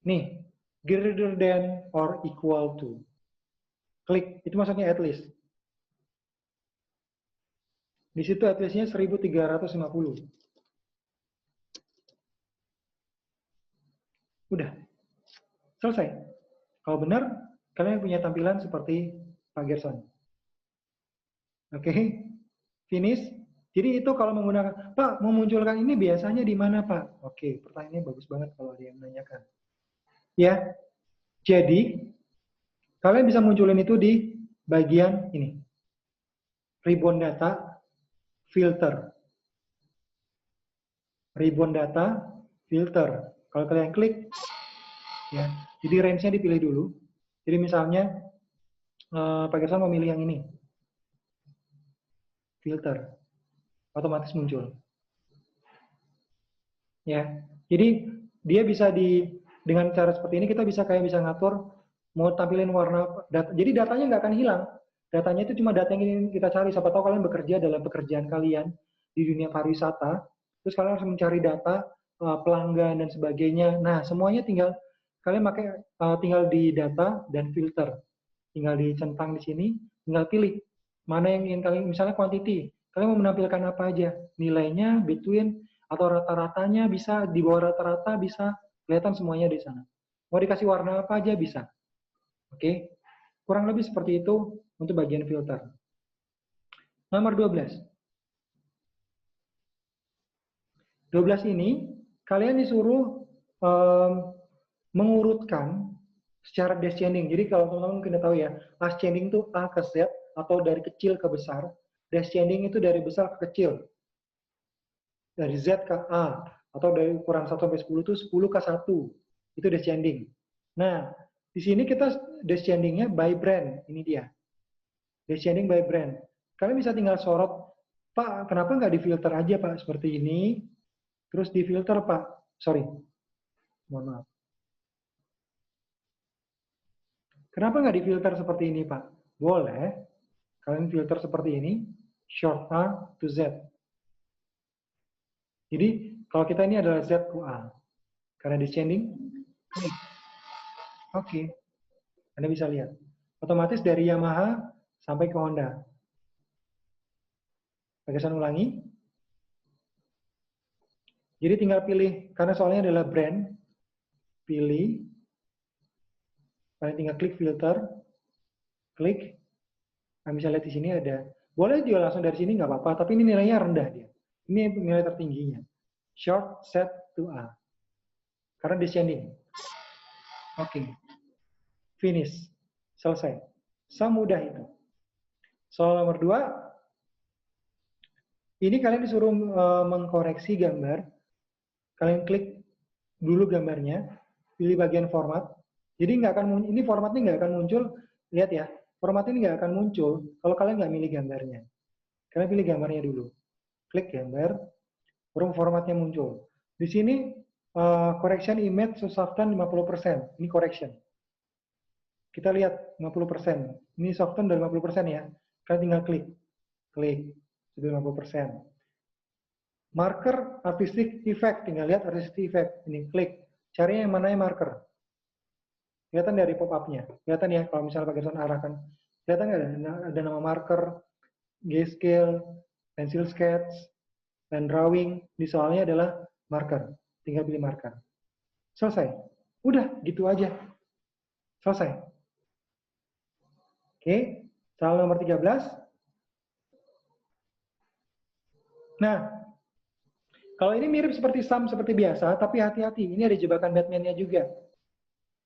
Nih, greater than or equal to. Klik, itu maksudnya at least. Di situ at least-nya 1350. Udah. Selesai. Kalau benar, kalian punya tampilan seperti Pak Gerson. Oke. Finish. Jadi itu kalau menggunakan, Pak, memunculkan ini biasanya di mana, Pak? Oke, pertanyaannya bagus banget kalau ada yang menanyakan. Ya, jadi kalian bisa munculin itu di bagian ini. Ribbon data, filter. Ribbon data, filter. Kalau kalian klik, ya, jadi range-nya dipilih dulu. Jadi misalnya, Pak Gerson mau milih yang ini. Filter. Otomatis muncul. Ya, jadi dia bisa dengan cara seperti ini kita bisa ngatur mau tampilin warna data. Jadi datanya nggak akan hilang. Datanya itu cuma data yang ingin kita cari. Siapa tahu kalian bekerja dalam pekerjaan kalian di dunia pariwisata, terus kalian harus mencari data pelanggan dan sebagainya. Nah, semuanya kalian tinggal di data dan filter. Tinggal dicentang di sini, tinggal pilih mana yang ingin kalian, misalnya quantity. Kalian mau menampilkan apa aja? Nilainya, between, atau rata-ratanya bisa, di bawah rata-rata bisa, kelihatan semuanya di sana. Mau dikasih warna apa aja bisa. Oke, kurang lebih seperti itu untuk bagian filter. Nomor 12. 12 ini, kalian disuruh mengurutkan secara descending. Jadi kalau teman-teman mungkin tahu ya, ascending itu A ke Z, atau dari kecil ke besar. Descending itu dari besar ke kecil. Dari Z ke A, atau dari ukuran 1 sampai 10 itu 10 ke 1. Itu descending. Nah, di sini kita descendingnya by brand. Ini dia. Descending by brand. Kalian bisa tinggal sorot, Pak, kenapa nggak difilter aja, Pak, seperti ini. Terus difilter, Pak. Sorry. Mohon maaf. Kenapa nggak difilter seperti ini, Pak? Boleh. Kalian filter seperti ini. Short A to Z. Jadi, kalau kita ini adalah Z to A. Karena descending, klik. Oke. Anda bisa lihat. Otomatis dari Yamaha sampai ke Honda. Bagian ulangi. Jadi tinggal pilih, karena soalnya adalah brand. Pilih. Kalian tinggal klik filter. Klik. Nah, bisa lihat di sini ada. Boleh jual langsung dari sini, nggak apa-apa. Tapi ini nilainya rendah dia. Ini nilai tertingginya. Short set to A. karena descending. Oke. Finish. Selesai. Semudah itu. Soal nomor 2. Ini kalian disuruh mengkoreksi gambar. Kalian klik dulu gambarnya, pilih bagian format. Jadi ini formatnya nggak akan muncul. Lihat ya, format ini nggak akan muncul kalau kalian nggak milih gambarnya. Kalian pilih gambarnya dulu. Klik gambar, baru formatnya muncul. Di sini correction image soften 50%. Ini correction. Kita lihat 50%. Ini soften dari 50% ya. Kalian tinggal klik. Klik. Sudah 50%. Marker artistic effect. Tinggal lihat artistic effect. Ini klik. Cari yang mana yang marker. Kelihatan dari pop-up-nya. Kelihatan ya kalau misalnya Pak Gerson arahkan. Kelihatan nggak ada nama marker, grayscale, pencil sketch, dan drawing. Di soalnya adalah marker. Tinggal pilih marker. Selesai. Udah, gitu aja. Selesai. Oke, soal nomor 13. Nah, kalau ini mirip seperti sum seperti biasa, tapi hati-hati, ini ada jebakan Batman-nya juga.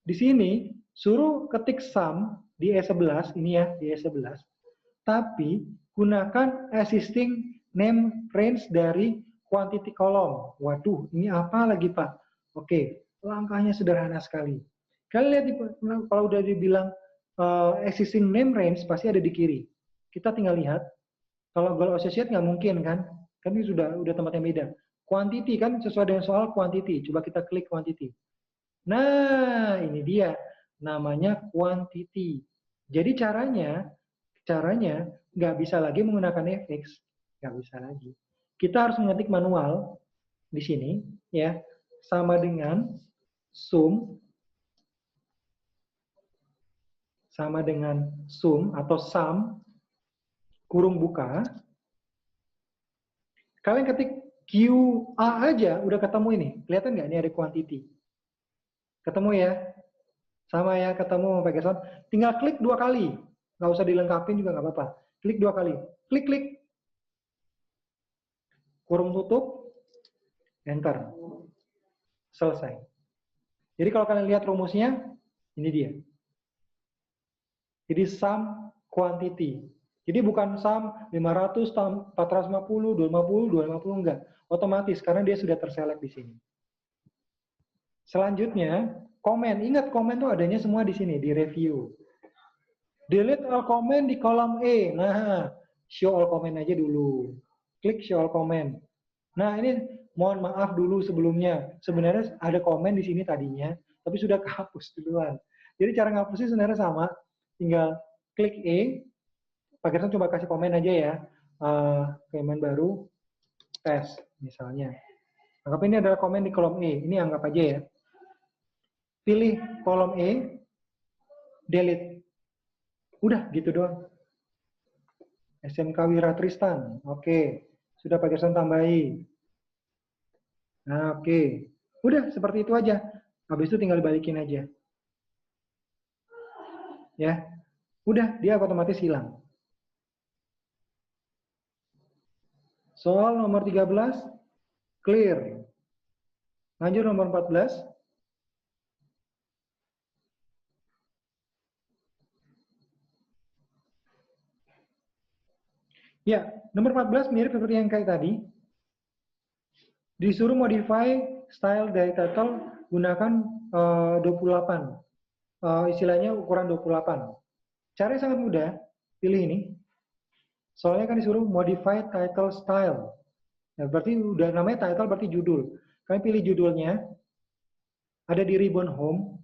Di sini, suruh ketik sum di E11, ini ya, di E11. Tapi, gunakan existing name range dari quantity column. Waduh, ini apa lagi Pak? Oke, langkahnya sederhana sekali. Kalian lihat, kalau udah dibilang existing name range, pasti ada di kiri. Kita tinggal lihat, kalau goal associate nggak mungkin kan? Kan ini sudah tempatnya beda. Quantity kan sesuai dengan soal quantity. Coba kita klik quantity. Nah, ini dia. Namanya quantity. Jadi caranya nggak bisa lagi menggunakan fx. Nggak bisa lagi. Kita harus mengetik manual di sini, ya, sama dengan sum atau sum kurung buka. Kalian ketik QA aja udah ketemu ini. Kelihatan nggak ini ada quantity? Ketemu ya? Sama ya, ketemu Pak Gerson. Tinggal klik 2 kali. Nggak usah dilengkapin juga nggak apa-apa. Klik 2 kali. Klik. Kurung tutup. Enter. Selesai. Jadi kalau kalian lihat rumusnya, ini dia. Jadi sum quantity. Jadi bukan sum 500, 450, 250 enggak. Otomatis karena dia sudah terselect di sini. Selanjutnya, komen. Ingat komen tuh adanya semua di sini, di review. Delete all comment di kolom E. Nah, show all comment aja dulu. Klik show all comment. Nah, ini mohon maaf dulu sebelumnya. Sebenarnya ada komen di sini tadinya, tapi sudah kehapus duluan. Jadi cara ngapusnya sebenarnya sama. Tinggal klik E. Pak Gerson coba kasih komen aja ya. Komen baru, tes misalnya. Anggap ini adalah komen di kolom E. Ini anggap aja ya. Pilih kolom E, delete. Udah gitu doang. SMK Wira Tristan. Oke. Sudah Pak Gerson tambahi. Nah, oke. Udah seperti itu aja. Habis itu tinggal balikin aja. Ya. Udah, dia otomatis hilang. Soal nomor 13, clear. Lanjut nomor 14. Ya, nomor 14 mirip seperti yang kayak tadi. Disuruh modify style dari title gunakan 28. Istilahnya ukuran 28. Caranya sangat mudah. Pilih ini. Soalnya kan disuruh modify title style. Nah, berarti udah namanya title berarti judul. Kalian pilih judulnya. Ada di ribbon home.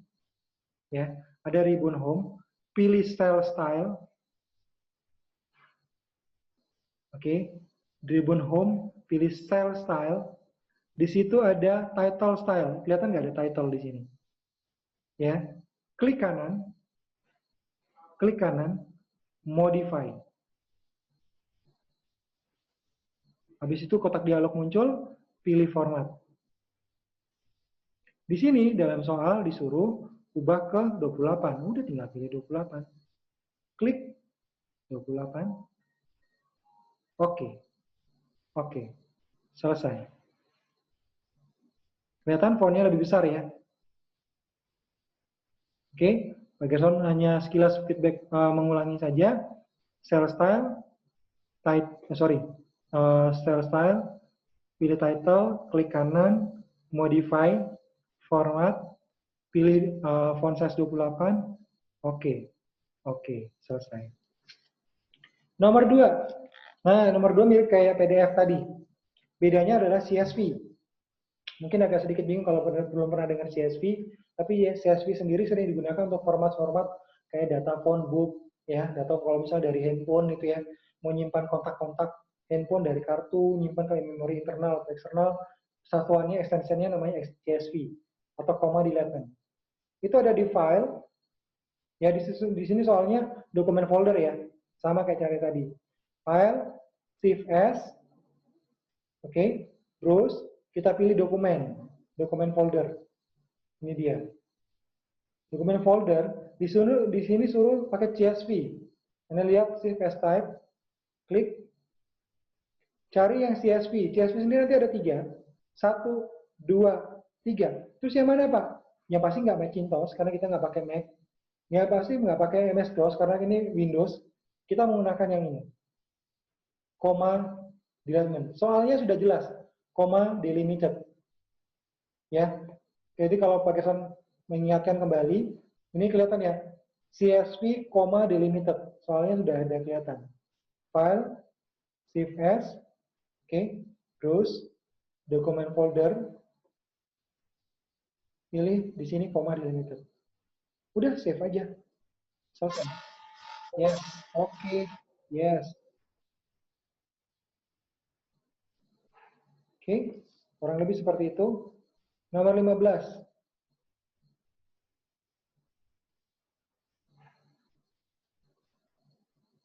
Ya, ada ribbon home. Pilih style. Oke. Ribbon home, pilih style. Di situ ada title style. Kelihatan nggak ada title di sini? Ya. Klik kanan, modify. Habis itu kotak dialog muncul, pilih format. Di sini dalam soal disuruh ubah ke 28. Udah tinggal pilih 28. Klik 28. Oke. Selesai. Kelihatan fontnya lebih besar ya. Oke, Pak Gerson hanya sekilas feedback mengulangi saja. Cell style, cell style, pilih title, klik kanan, modify, format, pilih font size 28, oke, selesai. Nomor 2, nah nomor 2 mirip kayak PDF tadi. Bedanya adalah CSV. Mungkin agak sedikit bingung kalau belum pernah dengar CSV, tapi ya CSV sendiri sering digunakan untuk format-format kayak data phone book, ya, data kalau misalnya dari handphone itu ya, mau nyimpan kontak-kontak handphone dari kartu, nyimpan ke memori internal atau eksternal, satuannya extensionnya namanya CSV atau comma delete. Itu ada di file, ya di sini soalnya dokumen folder ya, sama kayak cari tadi. File, save as, oke, terus kita pilih dokumen folder. Ini dia. Dokumen folder, di sini suruh pakai CSV. Anda lihat save as type, klik, cari yang CSV. CSV sendiri nanti ada 3. 1, 2, 3. Terus yang mana Pak? Yang pasti nggak Macintosh, karena kita nggak pakai Mac. Yang pasti nggak pakai MS-DOS, karena ini Windows. Kita menggunakan yang ini. Koma delimited. Soalnya sudah jelas. Koma delimited. Ya. Jadi kalau Pak Gerson mengingatkan kembali, ini kelihatan ya. CSV, delimited. Soalnya sudah ada kelihatan. File, save as, oke. Terus, dokumen folder, pilih di sini delimited. Udah save aja. Selesai. Yes, oke. Yes. Oke, kurang lebih seperti itu. Nomor 15.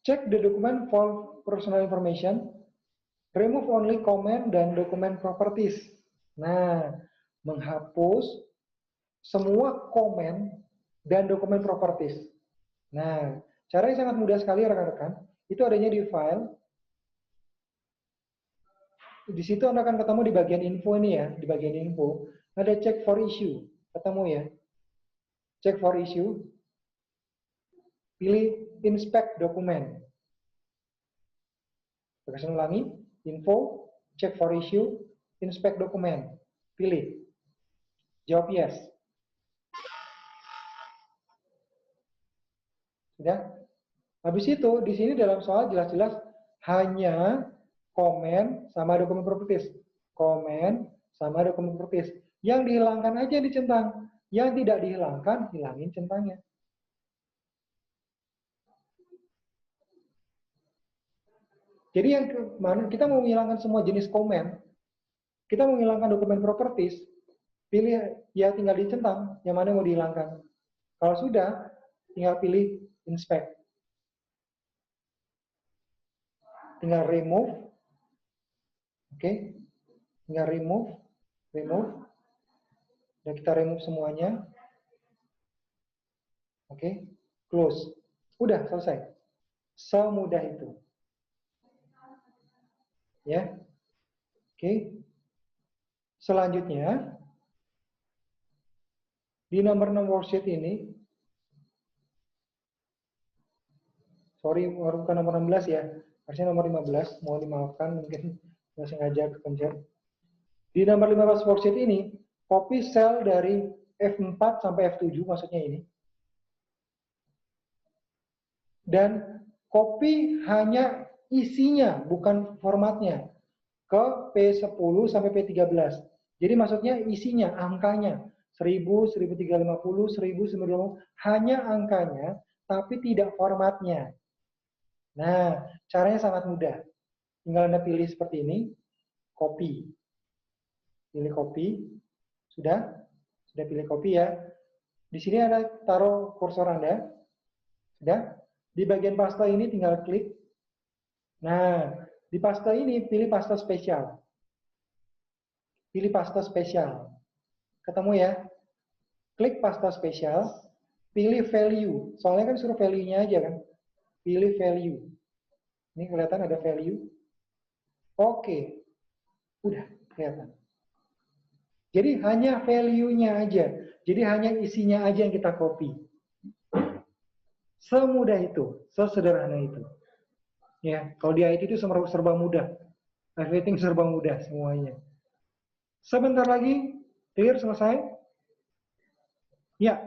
Check the document for personal information. Remove only comment dan document properties. Nah, menghapus semua komen dan dokumen properties. Nah, caranya sangat mudah sekali rekan-rekan. Itu adanya di file. Di situ Anda akan ketemu di bagian info ini ya, di bagian info. Ada check for issue. Ketemu ya. Check for issue. Pilih inspect dokumen. Saya ulangi, info, check for issue, inspect dokumen. Pilih. Jawab yes. Sudah? Habis itu, di sini dalam soal jelas-jelas hanya komen sama dokumen properties. Komen sama dokumen properties. Yang dihilangkan aja dicentang. Yang tidak dihilangkan, hilangin centangnya. Jadi yang kita mau menghilangkan semua jenis komen, kita mau menghilangkan dokumen properties, pilih ya tinggal dicentang yang mana mau dihilangkan. Kalau sudah, tinggal pilih inspect. Tinggal remove. Oke. Tinggal remove. Dan kita remove semuanya. Oke. Close. Udah selesai. Semudah itu. Ya. Oke. Selanjutnya, di nomor 6 worksheet ini, sorry, bukan nomor 16 ya, harusnya nomor 15, mohon dimaafkan, mungkin nggak sengaja kepencet. Di nomor 15 worksheet ini, copy sel dari F4 sampai F7, maksudnya ini. Dan copy hanya isinya, bukan formatnya, ke P10 sampai P13. Jadi maksudnya isinya, angkanya, 1000, 1350, 1950, hanya angkanya, tapi tidak formatnya. Nah, caranya sangat mudah. Tinggal Anda pilih seperti ini, copy. Pilih copy. Sudah pilih copy ya. Di sini Anda taruh kursor Anda. Sudah. Di bagian pasta ini tinggal klik. Nah, di pasta ini pilih pasta spesial. Pilih pasta spesial. Ketemu ya. Klik pasta spesial, pilih value. Soalnya kan suruh value-nya aja kan. Pilih value. Ini kelihatan ada value. Oke. Udah kelihatan. Jadi hanya value-nya aja. Jadi hanya isinya aja yang kita copy. Semudah itu, sesederhana itu. Ya, kalau di IT itu serba mudah. Everything serba mudah semuanya. Sebentar lagi, clear, selesai? Ya.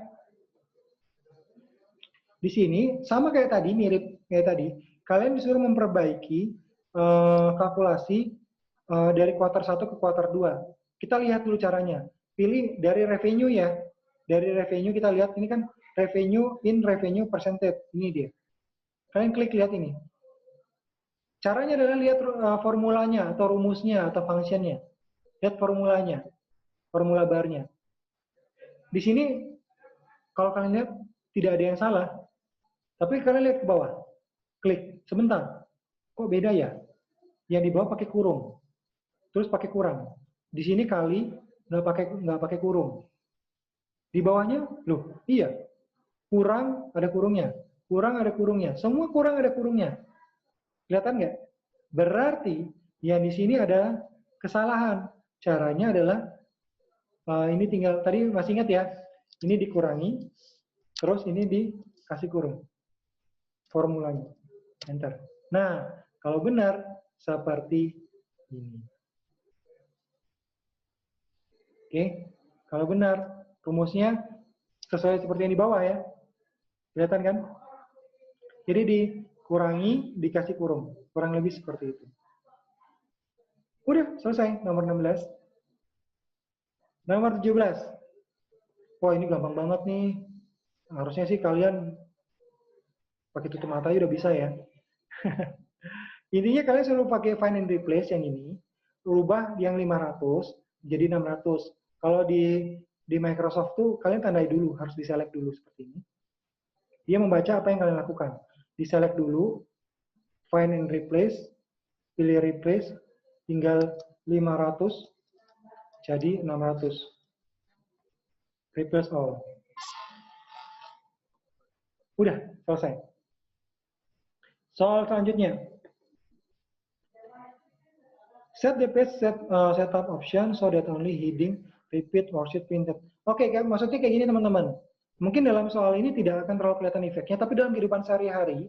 Di sini sama kayak tadi, mirip kayak tadi. Kalian disuruh memperbaiki kalkulasi dari kuartal 1 ke kuartal 2. Kita lihat dulu caranya. Pilih dari revenue ya. Dari revenue kita lihat, ini kan revenue in revenue percentage. Ini dia. Kalian klik lihat ini. Caranya adalah lihat formulanya atau rumusnya atau functionnya. Lihat formulanya, formula barnya. Di sini kalau kalian lihat tidak ada yang salah, tapi kalian lihat ke bawah, klik sebentar, kok beda ya? Yang di bawah pakai kurung, terus pakai kurang. Di sini kali nggak pakai kurung. Di bawahnya, loh, iya, kurang ada kurungnya, kurang ada kurungnya, semua kurang ada kurungnya. Kelihatan nggak? Berarti yang di sini ada kesalahan. Caranya adalah ini tinggal tadi masih ingat ya? Ini dikurangi, terus ini dikasih kurung formulanya. Enter. Nah, kalau benar seperti ini. Oke, kalau benar rumusnya sesuai seperti yang di bawah ya. Kelihatan kan? Jadi dikurangi, dikasih kurung. Kurang lebih seperti itu. Udah, selesai. Nomor 16. Nomor 17. Wah, ini gampang banget nih. Harusnya sih kalian pakai tutup mata udah bisa ya. Intinya kalian selalu pakai find and replace yang ini. Rubah yang 500 jadi 600. Kalau di Microsoft tuh kalian tandai dulu, harus diselect dulu seperti ini. Dia membaca apa yang kalian lakukan. Diselect dulu, find and replace, pilih replace, tinggal 500 jadi 600. Replace all. Udah, selesai. Soal selanjutnya. Set the page setup option so that only heading, repeat, worksheet printed. Oke, maksudnya kayak gini teman-teman. Mungkin dalam soal ini tidak akan terlalu kelihatan efeknya, tapi dalam kehidupan sehari-hari,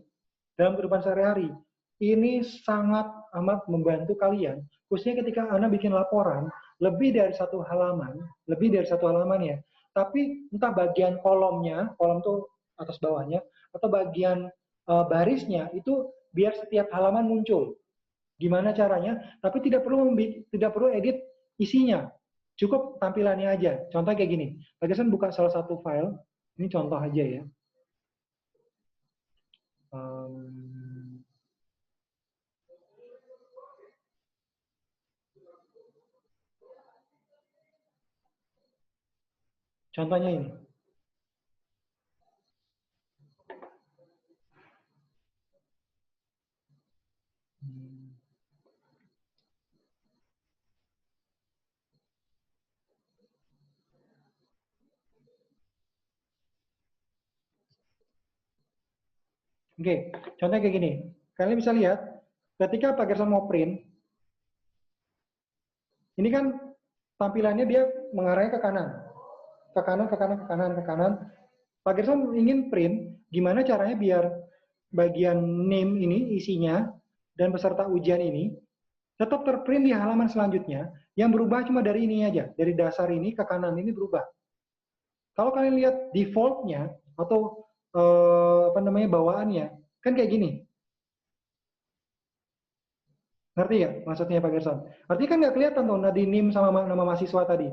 ini sangat amat membantu kalian, khususnya ketika Anda bikin laporan lebih dari satu halaman ya, tapi entah bagian kolomnya, kolom tuh atas bawahnya, atau bagian barisnya itu biar setiap halaman muncul. Gimana caranya? Tapi tidak perlu edit isinya, cukup tampilannya aja. Contoh kayak gini, Pak Jason buka salah satu file, ini contoh aja ya. Contohnya ini. Oke, contohnya kayak gini. Kalian bisa lihat, ketika Pak Gerson mau print, ini kan tampilannya dia mengarahnya ke kanan. Ke kanan, ke kanan, ke kanan, ke kanan. Pak Gerson ingin print, gimana caranya biar bagian name ini, isinya, dan peserta ujian ini, tetap terprint di halaman selanjutnya, yang berubah cuma dari ini aja, dari dasar ini ke kanan ini berubah. Kalau kalian lihat default-nya, atau bawaannya, kan kayak gini. Ngerti ya maksudnya Pak Gerson? Artinya kan nggak kelihatan tuh di NIM sama nama mahasiswa tadi.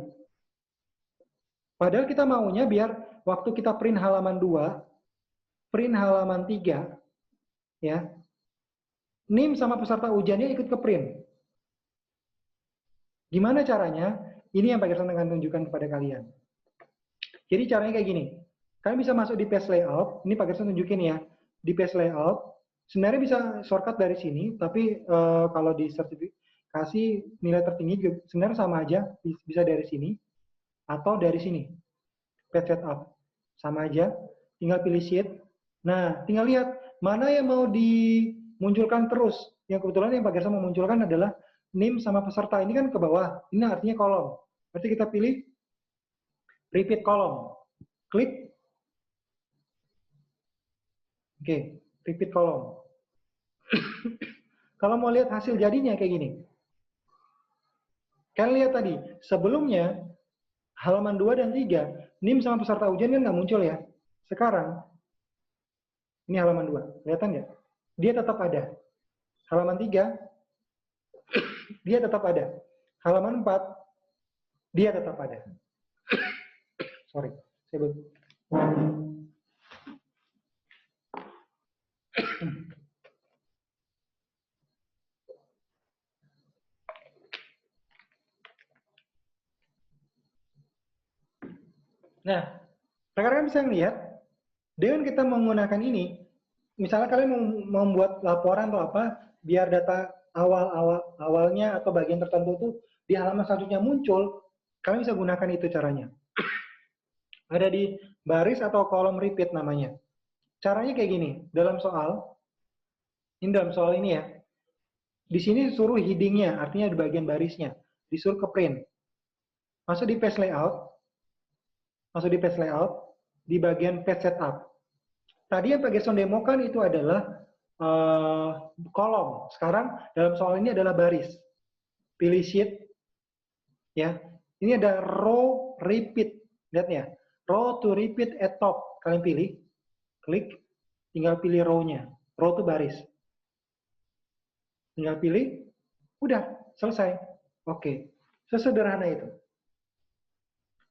Padahal kita maunya biar waktu kita print halaman 2, print halaman 3, ya, NIM sama peserta ujiannya ikut ke print. Gimana caranya? Ini yang Pak Gerson akan tunjukkan kepada kalian. Jadi caranya kayak gini. Kalian bisa masuk di page layout. Ini Pak Gerson tunjukin ya. Di page layout, sebenarnya bisa shortcut dari sini, tapi kalau di sertifikasi nilai tertinggi sebenarnya sama aja, bisa dari sini atau dari sini. Page setup. Sama aja, tinggal pilih sheet. Nah, tinggal lihat mana yang mau dimunculkan terus. Yang kebetulan yang Pak Gerson mau munculkan adalah NIM sama peserta. Ini kan ke bawah. Ini artinya kolom. Berarti kita pilih repeat kolom. Klik. Oke, repeat column. Kalau mau lihat hasil jadinya kayak gini. Kalian lihat tadi, sebelumnya halaman 2 dan 3, NIM sama peserta ujian kan nggak muncul ya. Sekarang, ini halaman 2, kelihatan nggak? Dia tetap ada. Halaman 3, dia tetap ada. Halaman 4, dia tetap ada. Sorry, saya Nah, rekan-rekan bisa melihat, dengan kita menggunakan ini, misalnya kalian mau membuat laporan atau apa, biar data awalnya atau bagian tertentu itu di halaman selanjutnya muncul, kalian bisa gunakan itu caranya. Ada di baris atau kolom repeat namanya. Caranya kayak gini, dalam soal ini ya, di sini suruh headingnya, artinya di bagian barisnya, disuruh ke print. Masuk di page layout, di bagian page setup. Tadi yang Pak Gerson demokan itu adalah kolom. Sekarang dalam soal ini adalah baris. Pilih sheet, ya. Ini ada row repeat, lihat ya. Row to repeat at top. Kalian pilih, klik, tinggal pilih row-nya. Row itu baris. Tinggal pilih, udah selesai. Oke, sesederhana itu.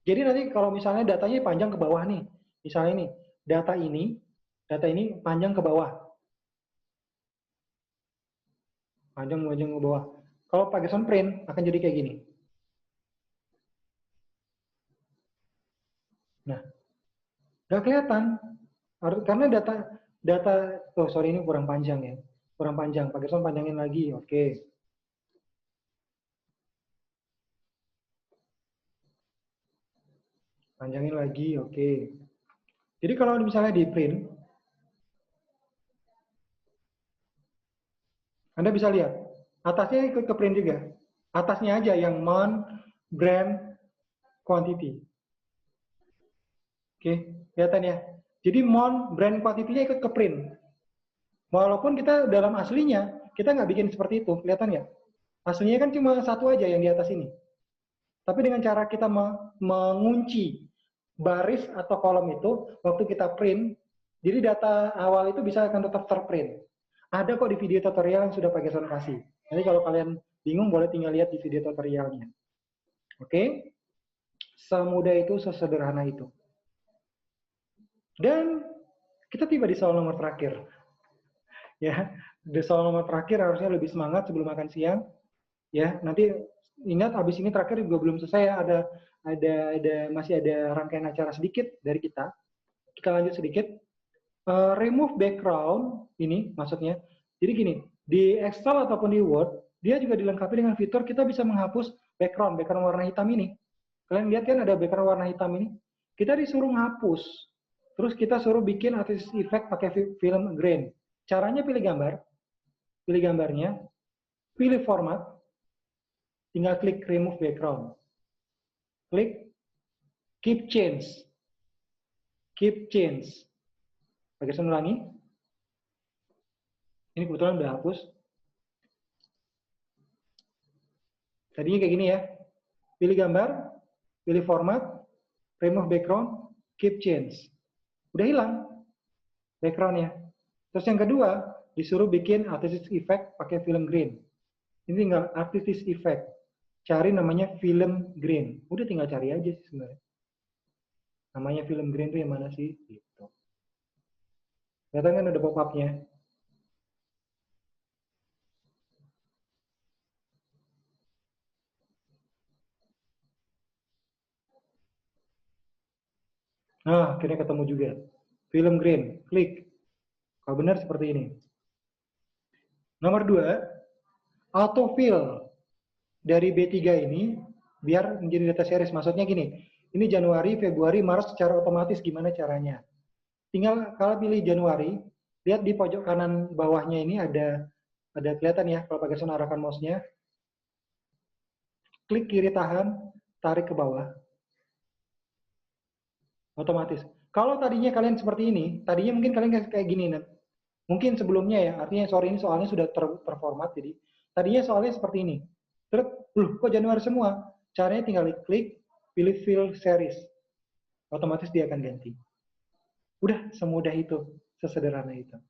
Jadi nanti kalau misalnya datanya panjang ke bawah nih, misalnya ini, data ini panjang ke bawah. Panjang ke bawah. Kalau pakai sound print akan jadi kayak gini. Nah, nggak kelihatan karena data sorry ini kurang panjang ya, kurang panjang. Pakai sound panjangin lagi, oke. Panjangin lagi, oke. Jadi kalau misalnya di print, Anda bisa lihat, atasnya ikut ke print juga. Atasnya aja yang month, brand, quantity. Oke, kelihatan ya. Jadi month, brand, quantity-nya ikut ke print. Walaupun kita dalam aslinya, kita nggak bikin seperti itu, kelihatan ya. Aslinya kan cuma satu aja yang di atas ini. Tapi dengan cara kita mengunci baris atau kolom itu, waktu kita print, jadi data awal itu bisa akan tetap terprint. Ada kok di video tutorial yang sudah pakai sound kasih. Nanti kalau kalian bingung, boleh tinggal lihat di video tutorialnya. Oke? Semudah itu, sesederhana itu. Dan kita tiba di soal nomor terakhir. Ya, di soal nomor terakhir harusnya lebih semangat sebelum makan siang. Ya, nanti ingat habis ini terakhir juga belum selesai ya, masih ada rangkaian acara sedikit dari kita. Kita lanjut sedikit. Remove background ini maksudnya. Jadi gini, di Excel ataupun di Word, dia juga dilengkapi dengan fitur kita bisa menghapus background warna hitam ini. Kalian lihat kan ada background warna hitam ini? Kita disuruh menghapus. Terus kita suruh bikin artistic effect pakai film grain. Caranya pilih gambar, pilih gambarnya, pilih format, tinggal klik remove background. Klik keep change. Keep change. Pakai ulangi. Ini kebetulan udah hapus. Tadinya kayak gini ya. Pilih gambar, pilih format, remove background, keep change. Udah hilang backgroundnya. Terus yang kedua, disuruh bikin artistic effect pakai film green. Ini tinggal artistic effect. Cari namanya film green. Udah tinggal cari aja sih sebenarnya. Namanya film green itu yang mana sih? Gitu. Kelihatan kan ada pop-up-nya. Nah, akhirnya ketemu juga. Film green, klik. Kalau benar seperti ini. Nomor 2, autofill dari B3 ini biar menjadi data series. Maksudnya gini, ini Januari, Februari, Maret secara otomatis gimana caranya? Tinggal kalau pilih Januari, lihat di pojok kanan bawahnya ini ada kelihatan ya kalau pakai sound arahkan mouse-nya. Klik kiri tahan, tarik ke bawah. Otomatis. Kalau tadinya kalian seperti ini, tadinya mungkin kalian kayak gini, Mungkin sebelumnya ya, artinya sore ini soalnya sudah terformat, jadi tadinya soalnya seperti ini. Terus, kok Januari semua? Caranya tinggal klik, pilih fill series. Otomatis dia akan ganti. Udah semudah itu, sesederhana itu.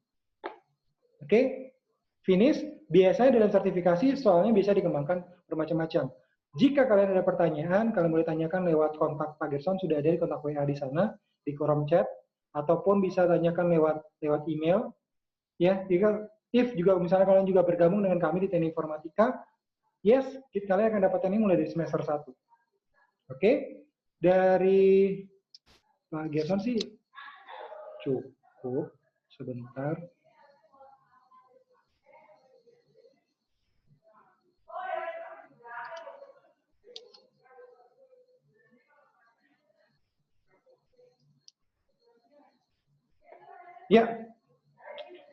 Oke, finish. Biasanya dalam sertifikasi soalnya bisa dikembangkan bermacam-macam. Jika kalian ada pertanyaan, kalian boleh tanyakan lewat kontak Pak Gerson, sudah ada di kontak WA di sana, di kolom chat, ataupun bisa tanyakan lewat email. Ya, jika juga misalnya kalian juga bergabung dengan kami di Teknik Informatika, yes, kalian akan dapatkan ini mulai dari semester 1. Oke, dari Pak Gerson sih cukup. Sebentar. Ya,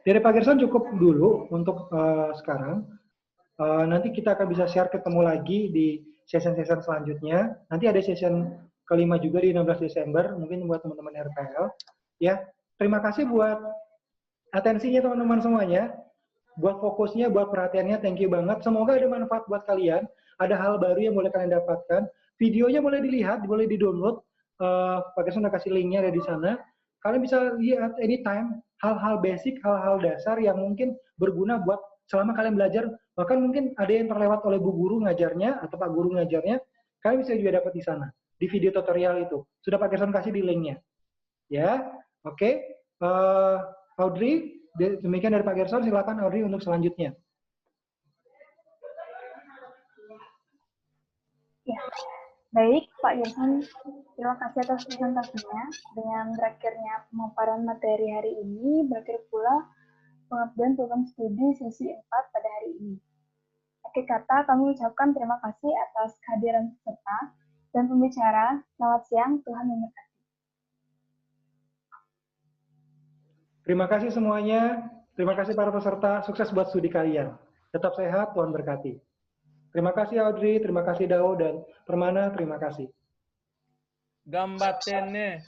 dari Pak Gerson cukup dulu untuk sekarang. Nanti kita akan bisa share ketemu lagi di session-session selanjutnya. Nanti ada session kelima juga di 16 Desember, mungkin buat teman-teman RPL. Ya, terima kasih buat atensinya teman-teman semuanya. Buat fokusnya, buat perhatiannya, thank you banget. Semoga ada manfaat buat kalian. Ada hal baru yang boleh kalian dapatkan. Videonya boleh dilihat, boleh di-download. Pak Gerson udah kasih linknya ada di sana. Kalian bisa lihat anytime hal-hal basic, hal-hal dasar yang mungkin berguna buat selama kalian belajar. Bahkan mungkin ada yang terlewat oleh Bu Guru ngajarnya atau Pak Guru ngajarnya. Kalian bisa juga dapat di sana, di video tutorial itu. Sudah Pak Gerson kasih di linknya. Ya, oke. Audrey, demikian dari Pak Gerson. Silakan Audrey untuk selanjutnya. Ya. Baik, Pak Gerson, terima kasih atas presentasinya. Dengan berakhirnya pemaparan materi hari ini, berakhir pula pengabdian program studi sesi 4 pada hari ini. Akhir kata, kami ucapkan terima kasih atas kehadiran peserta dan pembicara. Selamat siang, Tuhan memberkati. Terima kasih semuanya. Terima kasih para peserta. Sukses buat studi kalian. Tetap sehat, Tuhan berkati. Terima kasih Audrey, terima kasih Dao dan Permana, terima kasih. Gambattene.